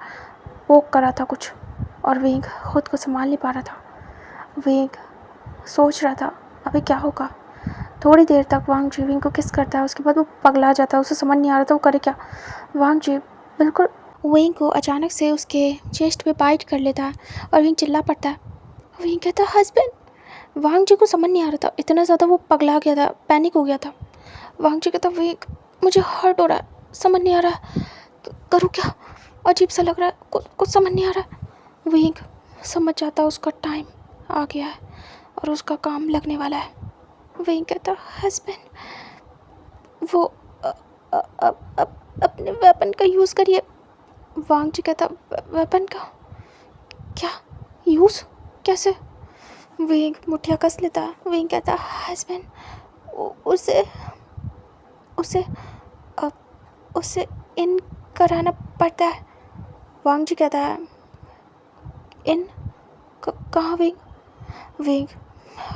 Speaker 1: पोक कर रहा था कुछ और विंग खुद को संभाल नहीं पा रहा था। विंग सोच रहा था अभी क्या होगा। थोड़ी देर तक वांग जी विंग को किस करता है, उसके बाद वो पगला जाता है, उसे समझ नहीं आ रहा था वो करे क्या। वांग जी बिल्कुल विंग को अचानक से उसके चेस्ट पे बाइट कर लेता है और विंग चिल्ला पड़ता है। विंग कहता है हस्बैंड। वांग जी को समझ नहीं आ रहा था, इतना ज़्यादा वो पगला गया था, पैनिक हो गया था। वांग जी कहता विंग मुझे हर्ट हो रहा है, समझ नहीं आ रहा करूँ क्या, अजीब सा लग रहा है, कुछ समझ नहीं आ रहा। विंग समझ जाता है उसका टाइम आ गया है और उसका काम लगने वाला है। विंग कहता हस्बैंड वो अपने वेपन का यूज़ करिए। वांग जी कहता वेपन का क्या यूज़, कैसे। विंग मुठिया कस लेता है। विंग कहता हस्बैंड उसे उसे उसे इन कराना पड़ता है। वांग जी कहता है इन कहाँ। विंग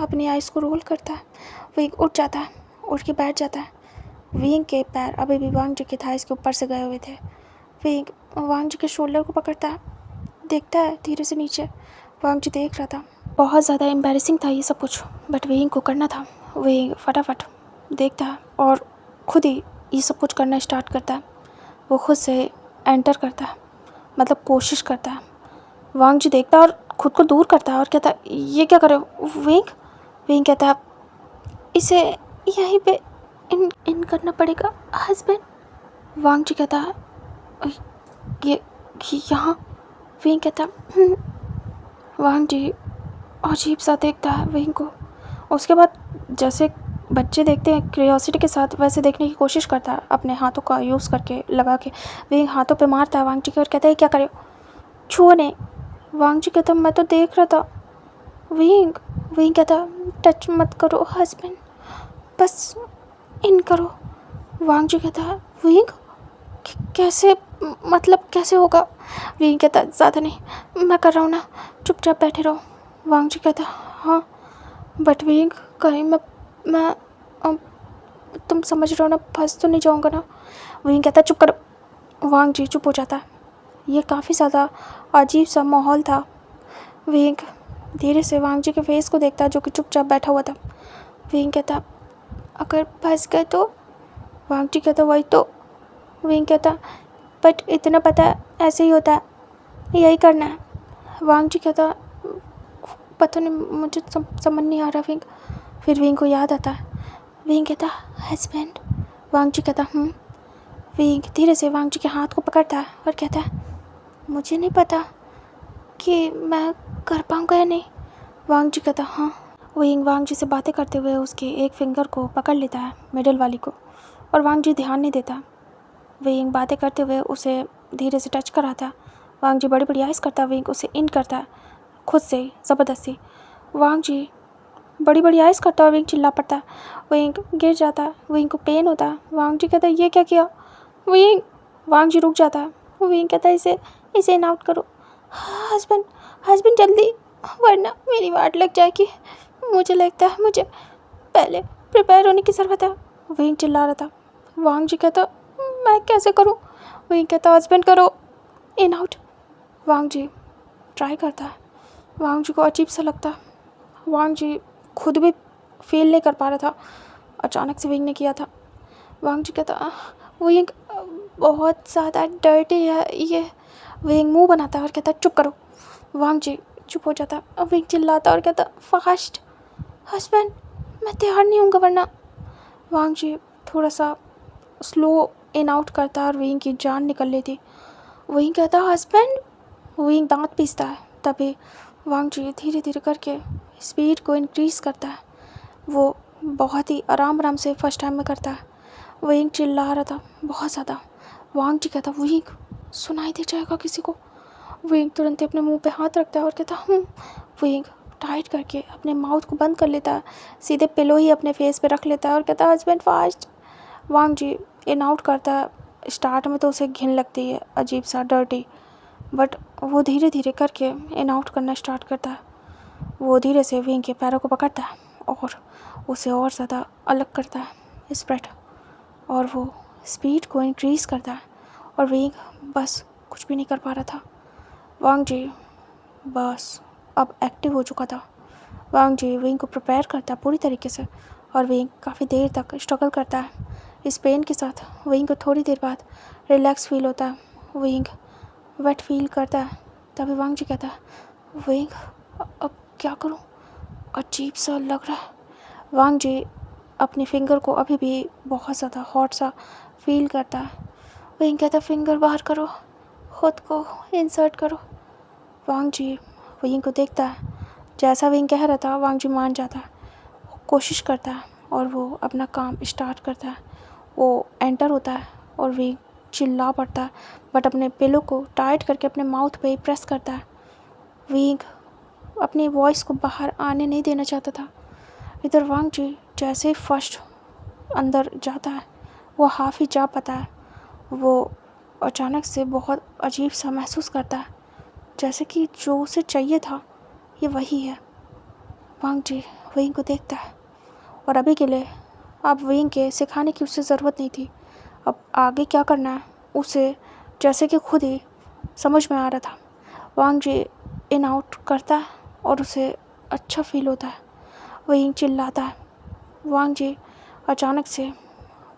Speaker 1: अपनी आइज़ को रोल करता है। विंग उठ जाता है, उठ के बैठ जाता है। विंग के पैर अभी भी वांग जी के थाइस के ऊपर से गए हुए थे। विंग वांग जी के शोल्डर को पकड़ता है, देखता है धीरे से नीचे। वांग जी देख रहा था, बहुत ज़्यादा एम्बैरेसिंग था ये सब कुछ, बट विंग को करना था। विंग फटाफट देखता है और खुद ही ये सब कुछ करना स्टार्ट करता है। वो खुद से एंटर करता है, मतलब कोशिश करता है। वांग जी देखता है और खुद को दूर करता है और कहता है ये क्या कर रहे हो विंग। विंग कहता है इसे यहीं पे इन करना पड़ेगा हस्बैंड। वांग जी कहता ये यहाँ। विंग कहता वांग जी अजीब सा देखता है विंग को। उसके बाद जैसे बच्चे देखते हैं क्यूरियोसिटी के साथ, वैसे देखने की कोशिश करता है, अपने हाथों का यूज़ करके लगा के विंग हाथों पे मारता है वांग जी के और कहता है क्या करे, छुओ नहीं। वांग जी कहता मैं तो देख रहा था। विंग विंग कहता टच मत करो हस्बैंड, बस इन करो। वांग जी कहता है विंग कैसे, मतलब कैसे होगा। विंग कहता ज़्यादा नहीं, मैं कर रहा हूँ ना, चुपचाप बैठे रहो। वांग जी कहता हाँ बट विंग कहीं मैं तुम समझ रहे हो ना, फंस तो नहीं जाऊँगा ना। विंग कहता चुप करो। वांग जी चुप हो जाता है। ये काफ़ी ज़्यादा अजीब सा माहौल था। विंग धीरे से वांग जी के फेस को देखता जो कि चुपचाप बैठा हुआ था। विंग कहता अगर फंस गए तो। वांग जी कहता वही तो। विंग कहता बट इतना पता है ऐसे ही होता है, यही करना है। वांग जी कहता पता नहीं, मुझे समझ नहीं आ रहा विंग। फिर विंग को याद आता है। विंग कहता हस्बैंड। वांग जी कहता विंग धीरे से वांग जी के हाथ को पकड़ता है और कहता है मुझे नहीं पता कि मैं कर पाऊँगा या नहीं। वांग जी कहता हाँ। विंग वांग जी से बातें करते हुए उसके एक फिंगर को पकड़ लेता है, मिडिल वाली को, और वांग जी ध्यान नहीं देता। विंग बातें करते हुए उसे धीरे से टच कराता है। वांग जी बड़ी बड़ी आइज़ करता है, विंग उसे इन करता है खुद से ज़बरदस्ती। वांग जी बड़ी बड़ी आइज़ करता है और विंग चिल्ला पड़ता है। विंग गिर जाता है, विंग को पेन होता है। वांग जी कहता है ये क्या किया विंग। वांग जी रुक जाता है। विंग कहता है इसे इन आउट करो हस्बैंड, हस्बैंड जल्दी, वरना मेरी वाट लग जाएगी। मुझे लगता है मुझे पहले प्रिपेयर होने की ज़रूरत है। विंग चिल्ला रहा था। वांग जी कहता मैं कैसे करूं। विंग कहता हस्बैंड करो in out. Wang ji try करता है। वांग जी को अजीब सा लगता है। वांग जी खुद भी फील नहीं कर पा रहा था, अचानक से विंग ने किया था। वांग जी कहता विंग बहुत ज़्यादा डर्टी है ये। विंग मुंह बनाता है और कहता चुप करो। वांग जी चुप हो जाता है। विंग चिल्लाता और कहता फास्ट हस्बैंड, मैं तैयार नहीं हूँ वरना। वांग जी थोड़ा सा स्लो इन आउट करता है और विंग की जान निकल लेती। विंग कहता हस्बैंड। विंग दांत पीसता है। तभी वांग जी धीरे धीरे करके स्पीड को इंक्रीज़ करता है। वो बहुत ही आराम से फर्स्ट टाइम में करता है। विंग चिल्ला रहा था बहुत ज़्यादा। वांग जी कहता विंग सुनाई दे जाएगा किसी को। विंग तुरंत अपने मुंह पे हाथ रखता है और कहता विंग टाइट करके अपने माउथ को बंद कर लेता है, सीधे पिलो ही अपने फेस पे रख लेता है और कहता हस्बैंड फास्ट। वांग जी इन आउट करता है। स्टार्ट में तो उसे घिन लगती है, अजीब सा डर्टी, बट वो धीरे धीरे करके इन आउट करना स्टार्ट करता है। वो धीरे से विंग के पैरों को पकड़ता है और उसे और ज़्यादा अलग करता है स्प्रेड, और वो स्पीड को इंक्रीज़ करता है और विंग बस कुछ भी नहीं कर पा रहा था। वांग जी बस अब एक्टिव हो चुका था। वांग जी विंग को प्रिपेयर करता है पूरी तरीके से और विंग काफ़ी देर तक स्ट्रगल करता है इस पेन के साथ। विंग को थोड़ी देर बाद रिलैक्स फील होता है। विंग वेट फील करता है। तभी वांग जी कहता है विंग अब क्या करूं, अजीब सा लग रहा है। वांग जी अपने फिंगर को अभी भी बहुत ज़्यादा हॉट सा फील करता है। विंग कहता फिंगर बाहर करो, खुद को इंसर्ट करो। वांग जी विंग को देखता है, जैसा विंग कह रहा था वांग जी मान जाता है, कोशिश करता है और वो अपना काम स्टार्ट करता है। वो एंटर होता है और विंग चिल्ला पड़ता है, बट अपने पिलो को टाइट करके अपने माउथ पे ही प्रेस करता है। विंग अपनी वॉइस को बाहर आने नहीं देना चाहता था। इधर वांग जी जैसे ही फर्स्ट अंदर जाता है, वो हाफ ही जा पाता है। वो अचानक से बहुत अजीब सा महसूस करता है, जैसे कि जो उसे चाहिए था ये वही है। वांग जी विंग को देखता है और अभी के लिए अब विंग के सिखाने की उसे ज़रूरत नहीं थी। अब आगे क्या करना है उसे जैसे कि खुद ही समझ में आ रहा था। वांग जी इन आउट करता है और उसे अच्छा फील होता है। विंग चिल्लाता है। वांग जी अचानक से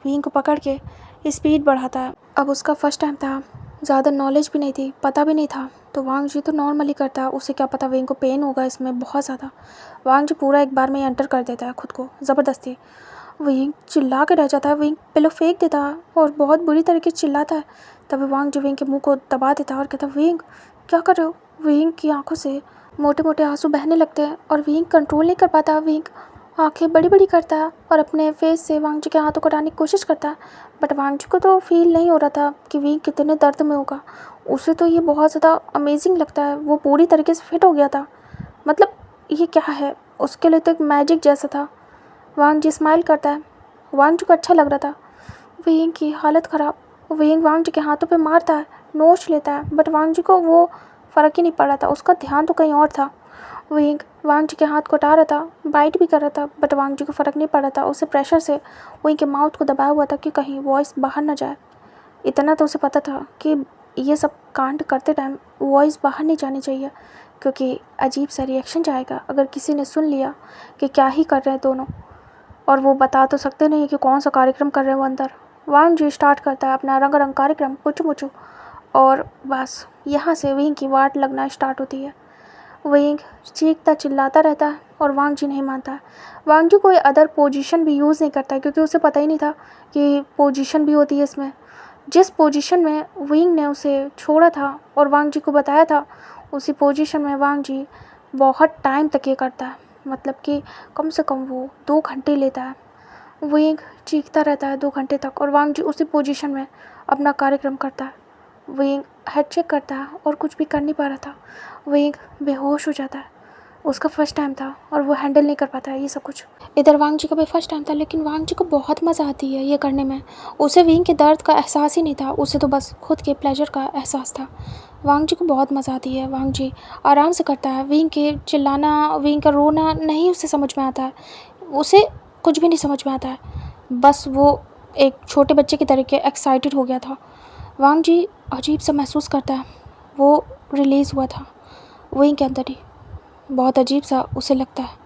Speaker 1: विंग को पकड़ के स्पीड बढ़ाता है। अब उसका फर्स्ट टाइम था, ज़्यादा नॉलेज भी नहीं थी, पता भी नहीं था तो वांग जी तो नॉर्मली करता है, उसे क्या पता विंग को पेन होगा इसमें बहुत ज़्यादा। वांग जी पूरा एक बार में एंटर कर देता है खुद को ज़बरदस्ती। विंग चिल्ला के रह जाता है, विंग पिलो फेंक देता है और बहुत बुरी तरीके से चिल्लाता है। तभी वांग जी विंग के मुंह को दबा देता है और कहता है विंग क्या कर रहे हो। विंग की आंखों से मोटे मोटे आंसू बहने लगते हैं और विंग कंट्रोल नहीं कर पाता। विंग आंखें बड़ी बड़ी करता है और अपने फेस से वांग जी के हाथों को हटाने की कोशिश करता है। बट वांग जी को तो फील नहीं हो रहा था कि विंग कितने दर्द में होगा। उसे तो ये बहुत ज़्यादा अमेजिंग लगता है, वो पूरी तरीके से फिट हो गया था। मतलब ये क्या है, उसके लिए तो एक मैजिक जैसा था। वांग जी स्माइल करता है, वांग जी को अच्छा लग रहा था। विंग की हालत ख़राब। विंग वांग जी के हाथों पे मारता है, नोच लेता है, बट वांग जी को वो फ़र्क ही नहीं पड़ रहा था, उसका ध्यान तो कहीं और था। विंग वांग जी के हाथ को हटा रहा था, बाइट भी कर रहा था, बट वांग जी को फ़र्क नहीं पड़ रहा था। उसे प्रेशर से विंग के माउथ को दबाया हुआ था कि कहीं वॉइस बाहर ना जाए। इतना तो उसे पता था कि ये सब कांड करते टाइम वॉइस बाहर नहीं जानी चाहिए, क्योंकि अजीब सा रिएक्शन जाएगा अगर किसी ने सुन लिया कि क्या ही कर रहे हैं दोनों। और वो बता तो सकते नहीं कि कौन सा कार्यक्रम कर रहे हैं वो अंदर। वांग जी स्टार्ट करता है अपना रंगारंग कार्यक्रम पुचू मुचू, और बस यहाँ से विंग की वाट लगना स्टार्ट होती है। विंग चीखता चिल्लाता रहता है और वांग जी नहीं मानता है। वांग जी कोई अदर पोजीशन भी यूज़ नहीं करता है, क्योंकि उसे पता ही नहीं था कि पोजीशन भी होती है इसमें। जिस पोजीशन में विंग ने उसे छोड़ा था और वांग जी को बताया था, उसी पोजीशन में वांग जी बहुत टाइम तक ये करता है। मतलब कि कम से कम वो 2 घंटे लेता है। विंग चीखता रहता है 2 घंटे तक और वांग जी उसी पोजीशन में अपना कार्यक्रम करता है। विंग हेड चेक करता है और कुछ भी कर नहीं पा रहा था। विंग बेहोश हो जाता है। उसका फर्स्ट टाइम था और वो हैंडल नहीं कर पाता है ये सब कुछ। इधर वांग जी का भी फर्स्ट टाइम था, लेकिन वांग जी को बहुत मज़ा आती है ये करने में। उसे विंग के दर्द का एहसास ही नहीं था, उसे तो बस खुद के प्लेजर का एहसास था। वांग जी को बहुत मज़ा आती है। वांग जी आराम से करता है। विंग के चिल्लाना, विंग का रोना नहीं उसे समझ में आता है। उसे कुछ भी नहीं समझ में आता है। बस वो एक छोटे बच्चे की तरीके एक्साइटेड हो गया था। वांग जी अजीब सा महसूस करता है। वो रिलीज़ हुआ था विंग के अंदर ही। बहुत अजीब सा उसे लगता है।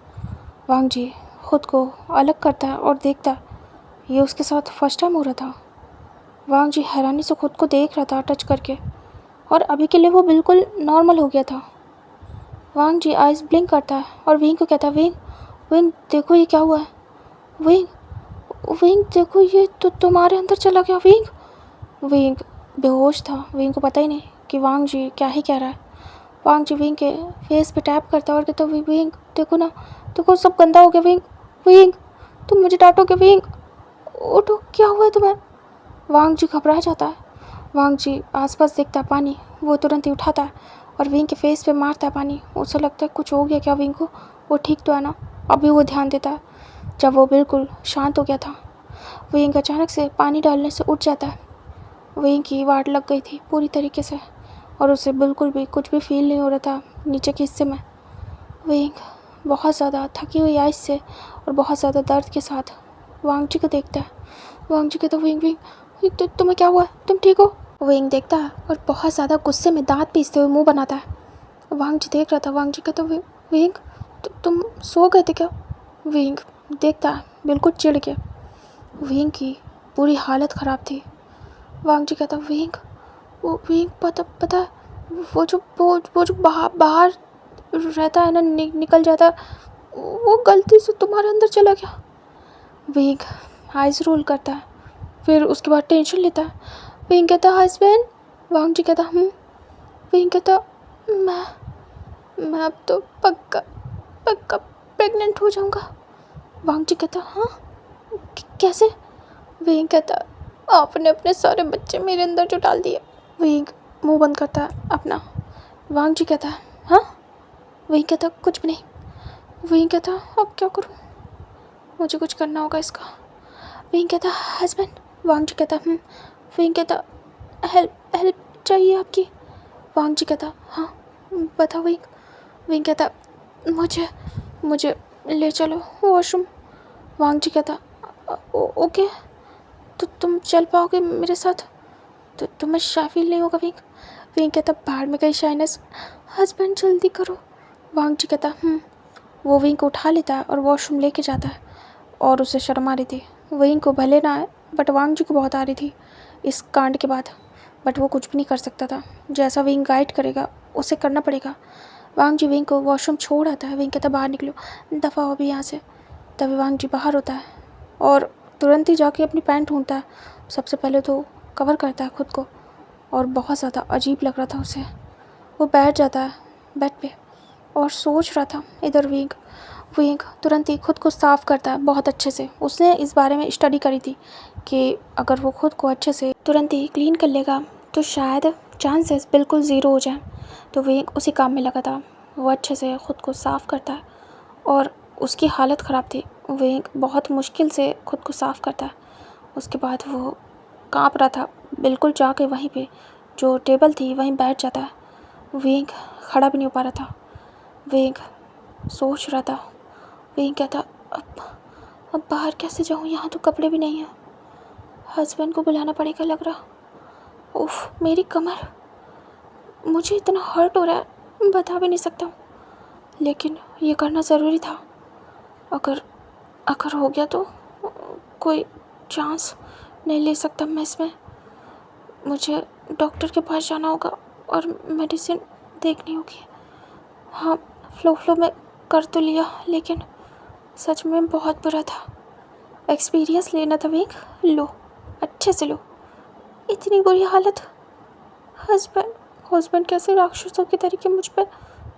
Speaker 1: वांग जी खुद को अलग करता है और देखता है ये उसके साथ फर्स्ट टाइम हो रहा था। वांग जी हैरानी से खुद को देख रहा था टच करके, और अभी के लिए वो बिल्कुल नॉर्मल हो गया था। वांग जी आइज ब्लिंक करता है और विंग को कहता है विंग, विंग देखो ये क्या हुआ है। विंग, विंग देखो ये तो तुम्हारे अंदर चला गया। विंग, विंग बेहोश था। विंग को पता ही नहीं कि वांग जी क्या ही कह रहा है। वांग जी विंग के फेस पे टैप करता है और कहता है विंग देखो ना, देखो सब गंदा हो गया। विंग, विंग तुम मुझे डांटोगे। विंग उठो, क्या हुआ है तुम्हें। वांग जी घबरा जाता है। वांग जी आसपास देखता है पानी, वो तुरंत ही उठाता है और विंग के फेस पे मारता है पानी। उसे लगता है कुछ हो गया क्या विंग को, वो ठीक तो है ना। अभी वो ध्यान देता है जब वो बिल्कुल शांत हो गया था। विंग अचानक से पानी डालने से उठ जाता है। विंग की वाट लग गई थी पूरी तरीके से और उसे बिल्कुल भी कुछ भी फील नहीं हो रहा था नीचे के हिस्से में। विंग बहुत ज़्यादा थकी हुई आइस से और बहुत ज़्यादा दर्द के साथ वांग जी को देखता है। वांग जी कहता है विंग, विंग तुम्हें क्या हुआ है, तुम ठीक हो। विंग देखता है और बहुत ज़्यादा गुस्से में दांत पीसते हुए मुंह बनाता है। वांग जी देख रहा था। वांग जी कहता है विंग तुम सो गए थे क्या। विंग देखता है बिल्कुल चिढ़ के। विंग की पूरी हालत ख़राब थी। वांग जी कहता विंग, वो विंग पता वो जो बाहर रहता है ना, निकल जाता है, वो गलती से तुम्हारे अंदर चला गया। विंग आइज रोल करता है, फिर उसके बाद टेंशन लेता है। विंग कहता हस्बैंड। वांग जी कहता विंग कहता मैं अब तो पक्का प्रेग्नेंट हो जाऊंगा। वांग जी कहता हाँ कैसे। विंग कहता आपने अपने सारे बच्चे मेरे अंदर जो डाल दिए। विंग मुंह बंद करता है अपना। वांग जी कहता हाँ। विंग कहता कुछ भी नहीं। विंग कहता अब क्या करूँ, मुझे कुछ करना होगा इसका। विंग कहता हस्बैंड। वांग जी कहता विंग कहता हेल्प चाहिए आपकी। वांग जी कहता हाँ बताओ विंग। विंग कहता मुझे ले चलो वॉशरूम। वांग जी कहता ओके, तो तुम चल पाओगे मेरे साथ, तो तुम्हें शाय फील नहीं होगा। विंग, विंग कहता बाहर में कहीं शाइनेस, हस्बैंड जल्दी करो। वांग जी कहता वो विंग को उठा लेता है और वॉशरूम लेके जाता है। और उसे शर्म आ रही थी। विंग को भले ना आए बट वांग जी को बहुत आ रही थी इस कांड के बाद। बट वो कुछ भी नहीं कर सकता था। जैसा विंग गाइड करेगा उसे करना पड़ेगा। वांग जी विंग को वॉशरूम छोड़ आता है। विंग कहता बाहर निकलो, दफ़ा हो भी यहाँ से। तभी वांग जी बाहर होता है और तुरंत ही जाके अपनी पैंट ढूंढता है। सबसे पहले तो कवर करता है खुद को और बहुत ज़्यादा अजीब लग रहा था उसे। वो बैठ जाता है बेड पे और सोच रहा था। इधर विंग तुरंत ही खुद को साफ़ करता है बहुत अच्छे से। उसने इस बारे में स्टडी करी थी कि अगर वो खुद को अच्छे से तुरंत ही क्लीन कर लेगा तो शायद चांसेस बिल्कुल ज़ीरो हो जाए। तो विंग उसी काम में लगा था। वो अच्छे से खुद को साफ़ करता है और उसकी हालत ख़राब थी। विंग बहुत मुश्किल से खुद को साफ़ करता है। उसके बाद वो काँप रहा था। बिल्कुल जाके वहीं पे जो टेबल थी वहीं बैठ जाता है। विंग खड़ा भी नहीं हो पा रहा था। विंग सोच रहा था। विंग कहता अब बाहर कैसे जाऊँ, यहाँ तो कपड़े भी नहीं हैं। हस्बैंड को बुलाना पड़ेगा लग रहा। उफ, मेरी कमर, मुझे इतना हर्ट हो रहा है बता भी नहीं सकता, लेकिन ये करना ज़रूरी था। अगर हो गया तो कोई चांस नहीं ले सकता मैं इसमें। मुझे डॉक्टर के पास जाना होगा और मेडिसिन देखनी होगी। हाँ, फ्लो में कर तो लिया, लेकिन सच में बहुत बुरा था। एक्सपीरियंस लेना था विंग, लो, अच्छे से लो। इतनी बुरी हालत। हस्बैंड कैसे राक्षसों की तरीके मुझ पर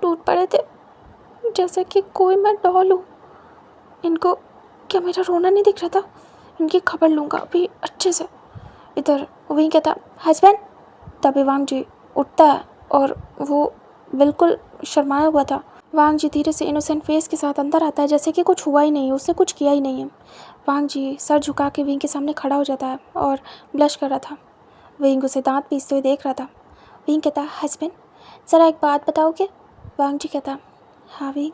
Speaker 1: टूट पड़े थे, जैसे कि कोई मैं डॉल हूँ। इनको क्या मेरा रोना नहीं दिख रहा था? इनकी खबर लूँगा अभी अच्छे से। इधर विंग कहता हस्बैंड। तभी वांग जी उठता है और वो बिल्कुल शर्माया हुआ था। वांग जी धीरे से इनोसेंट फेस के साथ अंदर आता है, जैसे कि कुछ हुआ ही नहीं है, उसने कुछ किया ही नहीं है। वांग जी सर झुका के विंग के सामने खड़ा हो जाता है और ब्लश कर रहा था। विंग उसे दांत पीसते हुए देख रहा था। विंग कहता हस्बैंड, ज़रा एक बात बताओगे? वांग जी कहता हाँ विंग।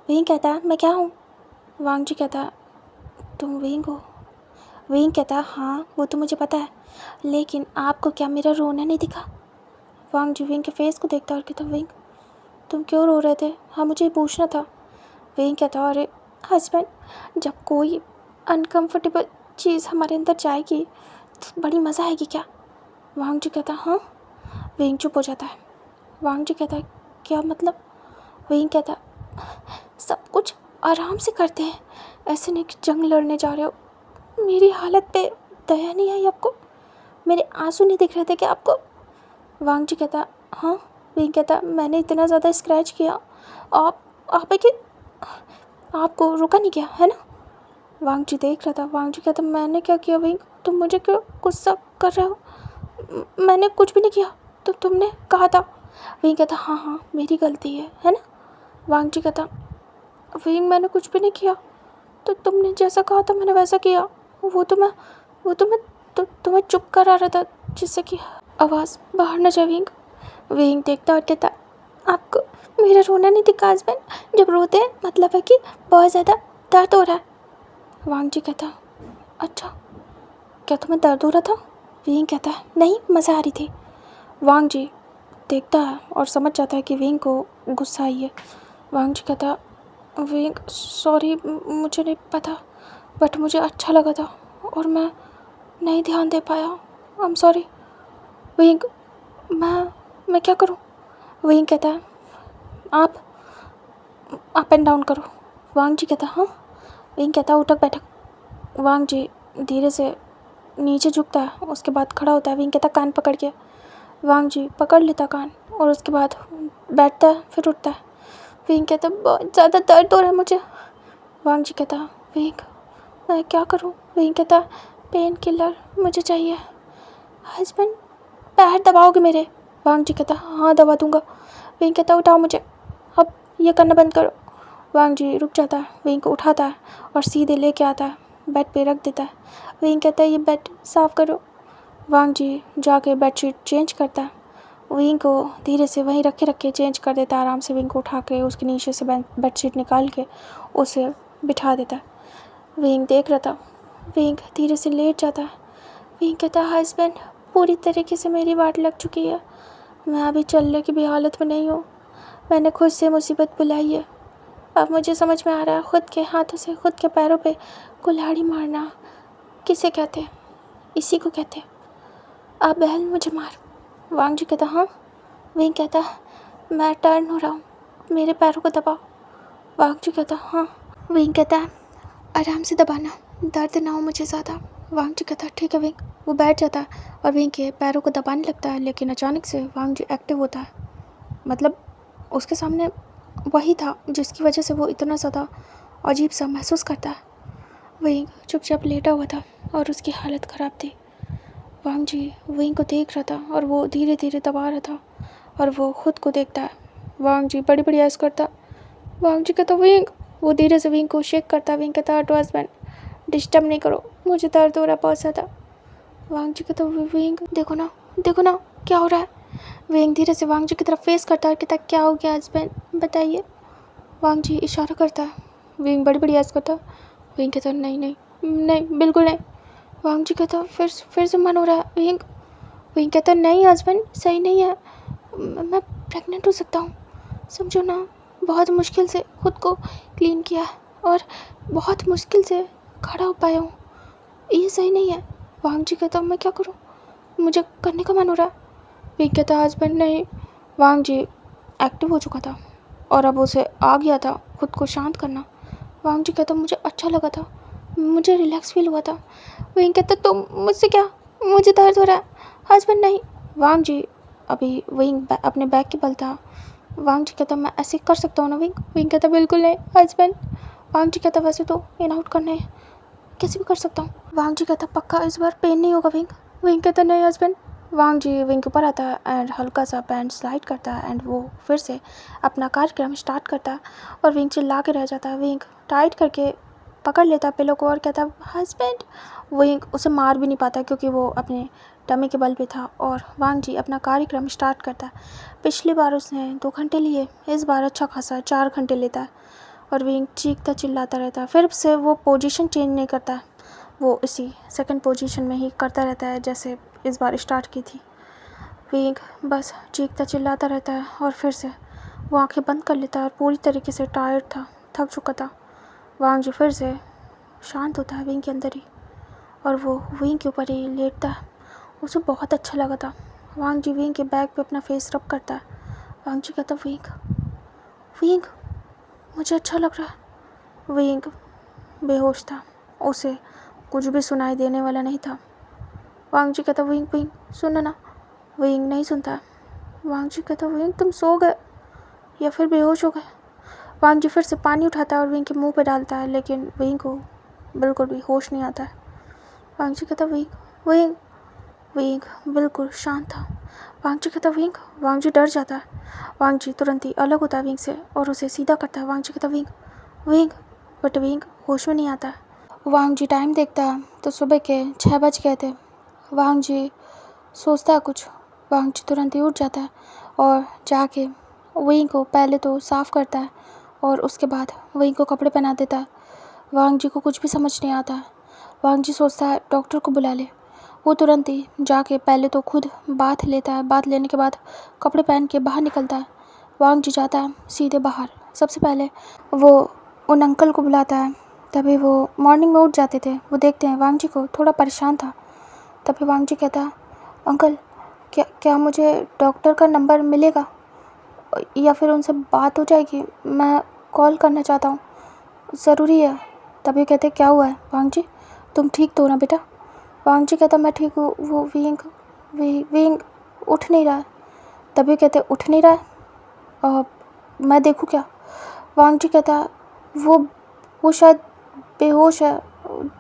Speaker 1: विंग कहता मैं क्या हूँ? वांग जी कहता तुम विंग हो। विंग कहता हाँ वो तो मुझे पता है, लेकिन आपको क्या मेरा रोना नहीं दिखा? वांग जी विंग के फेस को देखता और कहता विंग तुम क्यों रो रहे थे? हाँ, मुझे पूछना था। विंग कहता अरे हस्बैंड, जब कोई अनकंफर्टेबल चीज़ हमारे अंदर जाएगी तो बड़ी मज़ा आएगी क्या? वांग जी कहता हाँ। विंग चुप हो जाता है। वांग जी कहता क्या मतलब? विंग कहता सब कुछ आराम से करते हैं, ऐसे नहीं कि जंग लड़ने जा रहे हो। मेरी हालत पे दया नहीं आई आपको? मेरे आंसू नहीं दिख रहे थे क्या आपको? वांग जी कहता हाँ। विंग कहता मैंने इतना ज़्यादा स्क्रैच किया, आप है कि आपको रुका नहीं गया है ना? वांग जी देख रहा था। वांग जी कहता मैंने क्या किया विंग? तुम मुझे क्यों गुस्सा कर रहे हो? मैंने कुछ भी नहीं किया, तो तुमने कहा था। विंग कहता हाँ मेरी गलती है ना? वांग जी कहता विंग मैंने कुछ भी नहीं किया, तो तुमने जैसा कहा था मैंने वैसा किया। वो तो मैं तुम्हें चुप करा रहा था जिससे कि आवाज़ बाहर न जाए। विंग देखता और कहता आपको मेरा रोना नहीं दिखा हस्बैंड? जब रोते हैं मतलब है कि बहुत ज़्यादा दर्द हो रहा है। वांग जी कहता अच्छा, क्या तुम्हें दर्द हो रहा था? विंग कहता नहीं, मज़ा आ रही थी। वांग जी देखता है और समझ जाता है कि विंग को गुस्सा आई है। वांग जी कहता विंग सॉरी, मुझे नहीं पता, बट मुझे अच्छा लगा था और मैं नहीं ध्यान दे पाया। I am sorry. विंग मैं क्या करूं? विंग कहता है आप अप एंड डाउन करो। वांग जी कहता हाँ। विंग कहता उठक बैठक। वांग जी धीरे से नीचे झुकता है, उसके बाद खड़ा होता है। विंग कहता कान पकड़ के। वांग जी पकड़ लेता कान और उसके बाद बैठता है, फिर उठता है। विंग कहता बहुत ज़्यादा दर्द हो रहा है मुझे। वांग जी कहता विंग मैं क्या करूं? विंग कहता पेन किलर मुझे चाहिए। हस्बैंड पैर दबाओगे मेरे? वांग जी कहता हाँ दबा दूंगा। विंग कहता उठाओ मुझे, अब ये करना बंद करो। वांग जी रुक जाता है। विंग को उठाता है और सीधे लेके आता है, बेड पे रख देता है। विंग कहता है ये बेड साफ़ करो। वांग जी जाके बेडशीट चेंज करता है। विंग को धीरे से वहीं रखे चेंज कर देता है। आराम से विंग को उठा के उसके नीचे से बेडशीट निकाल के उसे बिठा देता है। विंग देख रहा था। विंग धीरे से लेट जाता है। विंग कहता हस्बैंड पूरी तरीके से मेरी वाट लग चुकी है, मैं अभी चलने की भी हालत में नहीं हूँ। मैंने खुद से मुसीबत बुलाई है। अब मुझे समझ में आ रहा है खुद के हाथों से खुद के पैरों पे कुल्हाड़ी मारना किसे कहते हैं? इसी को कहते हैं। आप बहन मुझे मार। वांग जी कहता हाँ। विंग कहता मैं टर्न हो रहा हूँ, मेरे पैरों को दबाओ। वांग जी कहता हाँ। विंग कहता आराम से दबाना, दर्द ना हो मुझे ज़्यादा। वांग जी कहता ठीक है विंग। वो बैठ जाता है और विंग के पैरों को दबाने लगता है, लेकिन अचानक से वांग जी एक्टिव होता है। मतलब उसके सामने वही था जिसकी वजह से वो इतना ज़्यादा अजीब सा महसूस करता है। विंग चुपचाप लेटा हुआ था और उसकी हालत ख़राब थी। वांग जी विंग को देख रहा था और वो धीरे धीरे दबा रहा था और वो खुद को देखता है। वांग जी बड़ी बड़ी ऐस करता। वांग जी कहता विंग। वो धीरे से विंग को शेक करता। विंग कहता हटो हस्बैंड, डिस्टर्ब नहीं करो, मुझे दर्द हो रहा बहुत ज़्यादा। वांग जी कहता विंग देखो ना क्या हो रहा है। विंग धीरे से वांग जी की तरफ फेस करता है और कहता क्या हो गया हस्बैंड, बताइए। वांग जी इशारा करता है। विंग बड़ी बड़ी ऐस करता। विंग कहता नहीं बिल्कुल नहीं। वांग जी कहता फिर से मन हो रहा है। विंग कहता नहीं हस्बैंड, सही नहीं है, मैं प्रेग्नेंट हो सकता हूँ, समझो ना। बहुत मुश्किल से खुद को क्लीन किया और बहुत मुश्किल से खड़ा हो पाया हूँ, ये सही नहीं है। वांग जी कहता मैं क्या करूँ, मुझे करने का मन हो रहा है। विंग कहता हस्बैंड नहीं। वांग जी एक्टिव हो चुका था और अब उसे आ गया था खुद को शांत करना। वांग जी कहता मुझे अच्छा लगा था, मुझे रिलैक्स फील हुआ था। विंग कहता तो मुझसे क्या, मुझे दर्द हो रहा है हस्बैंड नहीं। वांग जी अभी विंग अपने बैग के बल था। वांग जी कहता मैं ऐसे कर सकता हूँ ना विंग। विंग कहता बिल्कुल नहीं हस्बैंड। वांग जी कहता वैसे तो इन आउट करना है, कैसे भी कर सकता हूँ। वांग जी कहता पक्का इस बार पेन नहीं होगा विंग। विंग कहता नहीं हस्बैंड। वांग जी विंग के ऊपर आता है एंड हल्का सा पैंट स्लाइड करता है एंड वो फिर से अपना कार्यक्रम स्टार्ट करता है और विंग चिल्ला के रह जाता है। विंग टाइट करके पकड़ लेता है पिलो को और कहता हस्बैंड। विंग उसे मार भी नहीं पाता क्योंकि वो अपने टमी के बल पे था और वांग जी अपना कार्यक्रम स्टार्ट करता है। पिछली बार उसने 2 घंटे लिए, इस बार अच्छा खासा 4 घंटे लेता है और विंग चीखता चिल्लाता रहता है। फिर से वो पोजीशन चेंज नहीं करता, वो इसी सेकंड पोजीशन में ही करता रहता है जैसे इस बार स्टार्ट की थी। विंग बस चीखता चिल्लाता रहता है और फिर से वो आंखें बंद कर लेता है और पूरी तरीके से टायर्ड था, थक चुका था। वांग जी फिर से शांत होता है विंग के अंदर ही और वो विंग के ऊपर ही लेटता है। उसे बहुत अच्छा लगा था। वांग जी विंग के बैक पे अपना फेस रब करता है। वांग जी कहता विंग मुझे अच्छा लग रहा है। विंग बेहोश था, उसे कुछ भी सुनाई देने वाला नहीं था। वांग जी कहता विंग सुनो ना। विंग नहीं सुनता। वांग जी कहता विंग तुम सो गए या फिर बेहोश हो गए। वांग जी फिर से पानी उठाता है और विंग के मुंह पे डालता है, लेकिन विंग को बिल्कुल भी होश नहीं आता है। वांग जी कहता विंग बिल्कुल शांत था। वांग जी कहता विंग। वांग जी डर जाता है। वांग जी तुरंत ही अलग होता है विंग से और उसे सीधा करता है। वांग जी कहता विंग बट विंग होश में नहीं आता है। वांग जी टाइम देखता है तो सुबह के 6 बज गए थे। वांग जी सोचता है कुछ। वांग जी तुरंत ही उठ जाता है और जाके विंग को पहले तो साफ़ करता है और उसके बाद विंग को कपड़े पहना देता है। वांग जी को कुछ भी समझ नहीं आता है। वांग जी सोचता है डॉक्टर को बुला ले। वो तुरंत ही जाके पहले तो खुद बाथ लेता है, बाथ लेने के बाद कपड़े पहन के बाहर निकलता है। वांग जी जाता है सीधे बाहर। सबसे पहले वो उन अंकल को बुलाता है। तभी वो मॉर्निंग में उठ जाते थे। वो देखते हैं वांग जी को थोड़ा परेशान था। तभी वांग जी कहता अंकल क्या मुझे डॉक्टर का नंबर मिलेगा या फिर उनसे बात हो जाएगी, मैं कॉल करना चाहता हूँ, ज़रूरी है। तभी कहते क्या हुआ है वांग जी, तुम ठीक तो हो ना बेटा। वांग जी कहता मैं ठीक हूँ। वो विंग उठ नहीं रहा है। तभी कहते उठ नहीं रहा है, मैं देखूँ क्या। वांग जी कहता वो शायद बेहोश है,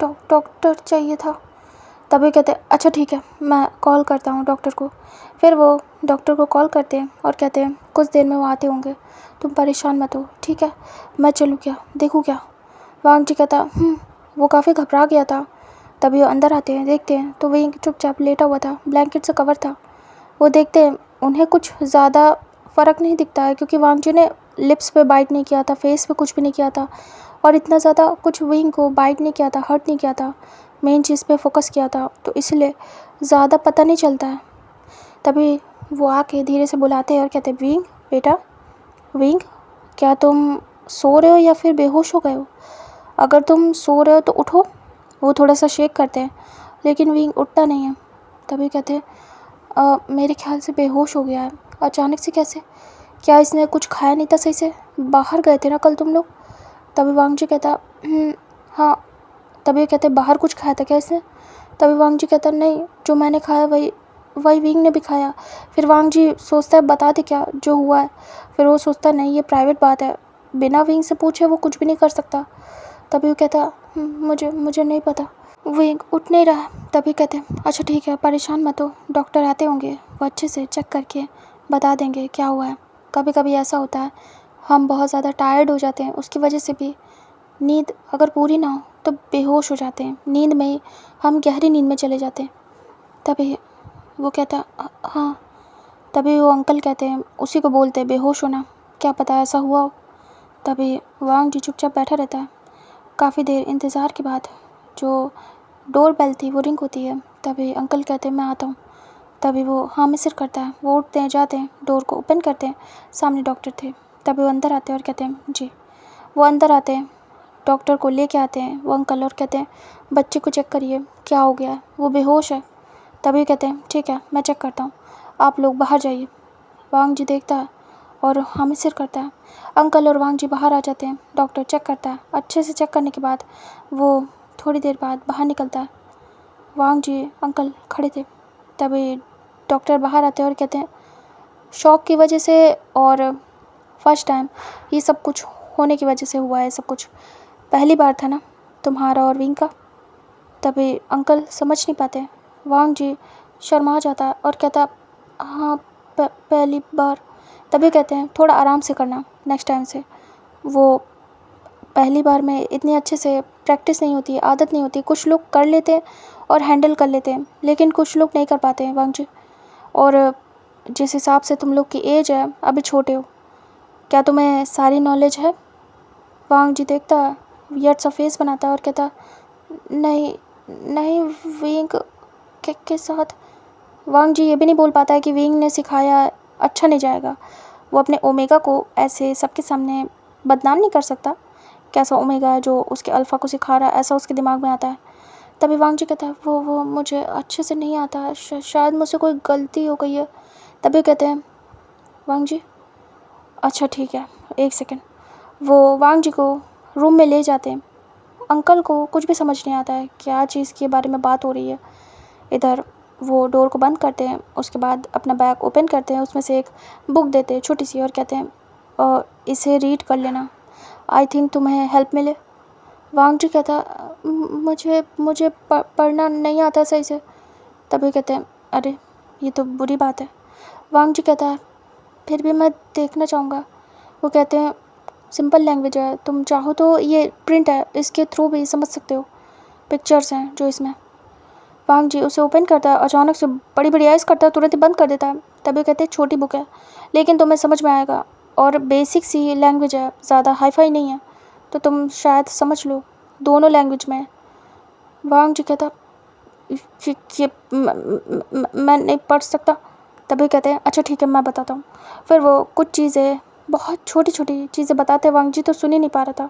Speaker 1: डॉक्टर चाहिए था। तभी कहते अच्छा ठीक है, मैं कॉल करता हूँ डॉक्टर को। फिर वो डॉक्टर को कॉल करते हैं और कहते हैं कुछ देर में वो आते होंगे, तुम परेशान मत हो, ठीक है। मैं चलूँ क्या, देखूँ क्या। वांग जी कहता वो काफ़ी घबरा गया था। तभी वो अंदर आते हैं, देखते हैं तो विंग चुपचाप लेटा हुआ था, ब्लैंकेट से कवर था। वो देखते हैं उन्हें कुछ ज़्यादा फ़र्क नहीं दिखता है क्योंकि वांग जी ने लिप्स पे बाइट नहीं किया था, फेस पे कुछ भी नहीं किया था और इतना ज़्यादा कुछ विंग को बाइट नहीं किया था, हर्ट नहीं किया था, मेन चीज़ पे फोकस किया था, तो इसलिए ज़्यादा पता नहीं चलता है। तभी वो आके धीरे से बुलाते हैं और कहते विंग बेटा, विंग क्या तुम सो रहे हो या फिर बेहोश हो गए हो? अगर तुम सो रहे हो तो उठो। वो थोड़ा सा शेक करते हैं लेकिन विंग उठता नहीं है। तभी कहते मेरे ख्याल से बेहोश हो गया है। अचानक से कैसे? क्या इसने कुछ खाया नहीं था सही से? बाहर गए थे ना कल तुम लोग?" तभी वांग जी कहता, हाँ।" तभी कहते, "बाहर कुछ खाया था क्या इसने?" तभी वांग जी कहता, "नहीं, जो मैंने खाया वही वही विंग ने भी खाया।" फिर वांग जी सोचता है बता दे क्या जो हुआ है। फिर वो सोचता है नहीं, ये प्राइवेट बात है, बिना विंग से पूछे वो कुछ भी नहीं कर सकता। तभी वो कहता, मुझे मुझे नहीं पता।" विंग उठ नहीं रहा। तभी कहते, "अच्छा ठीक है, परेशान मत हो, डॉक्टर आते होंगे, वो अच्छे से चेक करके बता देंगे क्या हुआ है। कभी कभी ऐसा होता है, हम बहुत ज़्यादा टायर्ड हो जाते हैं, उसकी वजह से भी नींद अगर पूरी ना हो तो बेहोश हो जाते हैं, नींद में ही हम गहरी नींद में चले जाते हैं।" तभी वो कहता, हाँ।" तभी वो अंकल कहते हैं, उसी को बोलते हैं बेहोश होना, क्या पता ऐसा हुआ हो। तभी वांग जी चुपचाप बैठा रहता है। काफ़ी देर इंतज़ार के बाद जो डोर बेल थी वो रिंग होती है। तभी अंकल कहते हैं, "मैं आता हूँ।" तभी वो हाँ में सिर करता है। वो उठते हैं, जाते हैं, डोर को ओपन करते हैं, सामने डॉक्टर थे। तभी वो अंदर आते हैं और कहते हैं, जी। वो अंदर आते हैं, डॉक्टर को लेके आते हैं वो अंकल, और कहते हैं, "बच्चे को चेक करिए, क्या हो गया है, वो बेहोश है।" तभी कहते हैं, "ठीक है, मैं चेक करता हूँ, आप लोग बाहर जाइए।" वांग जी देखता है और हाँ में सिर करता है। अंकल और वांग जी बाहर आ जाते हैं। डॉक्टर चेक करता है। अच्छे से चेक करने के बाद वो थोड़ी देर बाद बाहर निकलता है। वांग जी अंकल खड़े थे। तभी डॉक्टर बाहर आते हैं और कहते हैं, "शॉक की वजह से और फर्स्ट टाइम ये सब कुछ होने की वजह से हुआ है सब कुछ। पहली बार था ना तुम्हारा और विंग का?" तभी अंकल समझ नहीं पाते। वांग जी शर्मा जाता है और कहता, "हाँ, पहली बार।" तभी कहते हैं, "थोड़ा आराम से करना नेक्स्ट टाइम से। वो पहली बार में इतनी अच्छे से प्रैक्टिस नहीं होती, आदत नहीं होती। कुछ लोग कर लेते हैं और हैंडल कर लेते हैं, लेकिन कुछ लोग नहीं कर पाते हैं वांग जी। और जिस हिसाब से तुम लोग की एज है, अभी छोटे हो, क्या तुम्हें सारी नॉलेज है?" वांग जी देखता है, वियर्ड सा फेस बनाता है और कहता, "नहीं, नहीं, विंग के साथ।" वांग जी ये भी नहीं बोल पाता है कि विंग ने सिखाया अच्छा नहीं जाएगा। वो अपने ओमेगा को ऐसे सबके सामने बदनाम नहीं कर सकता। कैसा ओमेगा है जो उसके अल्फ़ा को सिखा रहा है, ऐसा उसके दिमाग में आता है। तभी वांग जी कहता है, वो मुझे अच्छे से नहीं आता है, शायद मुझसे कोई गलती हो गई है।" तभी कहते हैं वांग जी, "अच्छा ठीक है, एक सेकेंड।" वो वांग जी को रूम में ले जाते हैं। अंकल को कुछ भी समझ नहीं आता है क्या चीज़ के बारे में बात हो रही है। इधर वो डोर को बंद करते हैं, उसके बाद अपना बैग ओपन करते हैं, उसमें से एक बुक देते हैं छोटी सी और कहते हैं, इसे रीड कर लेना, आई थिंक तुम्हें हेल्प मिले।" वांग जी कहता, मुझे मुझे पढ़ना नहीं आता सही से।" तभी कहते हैं, "अरे ये तो बुरी बात है।" वांग जी कहता है, "फिर भी मैं देखना चाहूँगा।" वो कहते हैं, "सिंपल लैंग्वेज है, तुम चाहो तो ये प्रिंट है, इसके थ्रू भी समझ सकते हो, पिक्चर्स हैं जो इसमें।" वांग जी उसे ओपन करता है, अचानक से बड़ी बड़ी आइज़ करता है, तुरंत ही बंद कर देता है। तभी कहते हैं, "छोटी बुक है, लेकिन तुम्हें समझ में आएगा, और बेसिक सी लैंग्वेज है, ज़्यादा हाई-फाई नहीं है, तो तुम शायद समझ लो, दोनों लैंग्वेज में है।" वांग जी कहता, ये मैं नहीं पढ़ सकता।" तभी कहते हैं, "अच्छा ठीक है, मैं बताता हूँ।" फिर वो कुछ चीज़ें, बहुत छोटी छोटी चीज़ें बताते हैं। वांग जी तो सुन ही नहीं पा रहा था।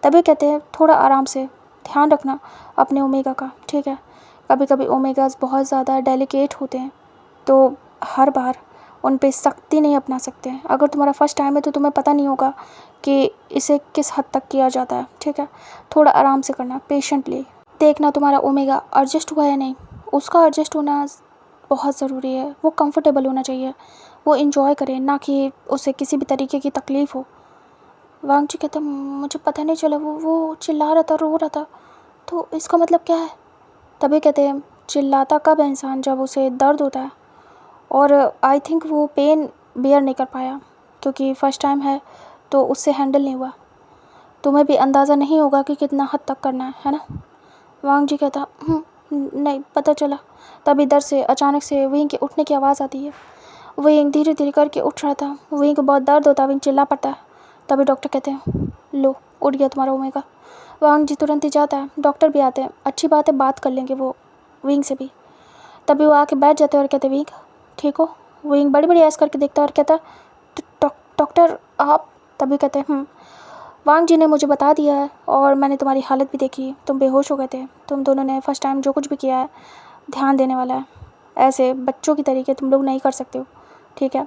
Speaker 1: तभी कहते हैं, "थोड़ा आराम से, ध्यान रखना अपने ओमेगा का, ठीक है? कभी कभी ओमेगाज बहुत ज़्यादा डेलिकेट होते हैं, तो हर बार उन पे सख्ती नहीं अपना सकते हैं। अगर तुम्हारा फर्स्ट टाइम है तो तुम्हें पता नहीं होगा कि इसे किस हद तक किया जाता है, ठीक है? थोड़ा आराम से करना, पेशेंटली देखना तुम्हारा ओमेगा एडजस्ट हुआ है नहीं। उसका एडजस्ट होना बहुत ज़रूरी है। वो कंफर्टेबल होना चाहिए, वो इन्जॉय करे, ना कि उसे किसी भी तरीके की तकलीफ़ हो।" वांग जी कहता, "मुझे पता नहीं चला, वो चिल्ला रहा था, रो रहा था, तो इसका मतलब क्या है?" तभी कहते हैं, "चिल्लाता कब है इंसान? जब उसे दर्द होता है, और आई थिंक वो पेन बेयर नहीं कर पाया, क्योंकि फ़र्स्ट टाइम है तो उससे हैंडल नहीं हुआ। तुम्हें भी अंदाज़ा नहीं होगा कि कितना हद तक करना है ना?" वांग जी कहता, नहीं पता चला।" तब इधर से अचानक से विंग के उठने की आवाज़ आती है। विंग धीरे धीरे करके उठ रहा था। विंग को बहुत दर्द होता है, विंग चिल्ला पड़ता है। तभी डॉक्टर कहते हैं, "लो, उठ गया तुम्हारा ओमेगा।" वांग जी तुरंत ही जाता है। डॉक्टर भी आते हैं। अच्छी बात है, बात कर लेंगे वो विंग से भी। तभी वो आके बैठ जाते हैं और कहते, "विंग ठीक हो?" विंग बड़ी बड़ी ऐस करके देखता है और कहता, डॉक्टर आप?" तभी कहते हैं, वांग जी ने मुझे बता दिया है, और मैंने तुम्हारी हालत भी देखी, तुम बेहोश हो गए थे। तुम दोनों ने फर्स्ट टाइम जो कुछ भी किया है ध्यान देने वाला है, ऐसे बच्चों की तरीके तुम लोग नहीं कर सकते हो, ठीक है।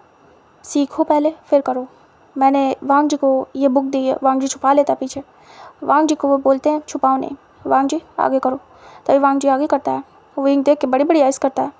Speaker 1: सीखो पहले फिर करो। मैंने वांग जी को ये बुक दी है, वांग जी छुपा लेता पीछे। वांग जी को वो बोलते हैं छुपाओ नहीं, वांग जी आगे करो, तभी वांग जी आगे करता है। विंग देख के बड़ी बड़ी आइस करता है।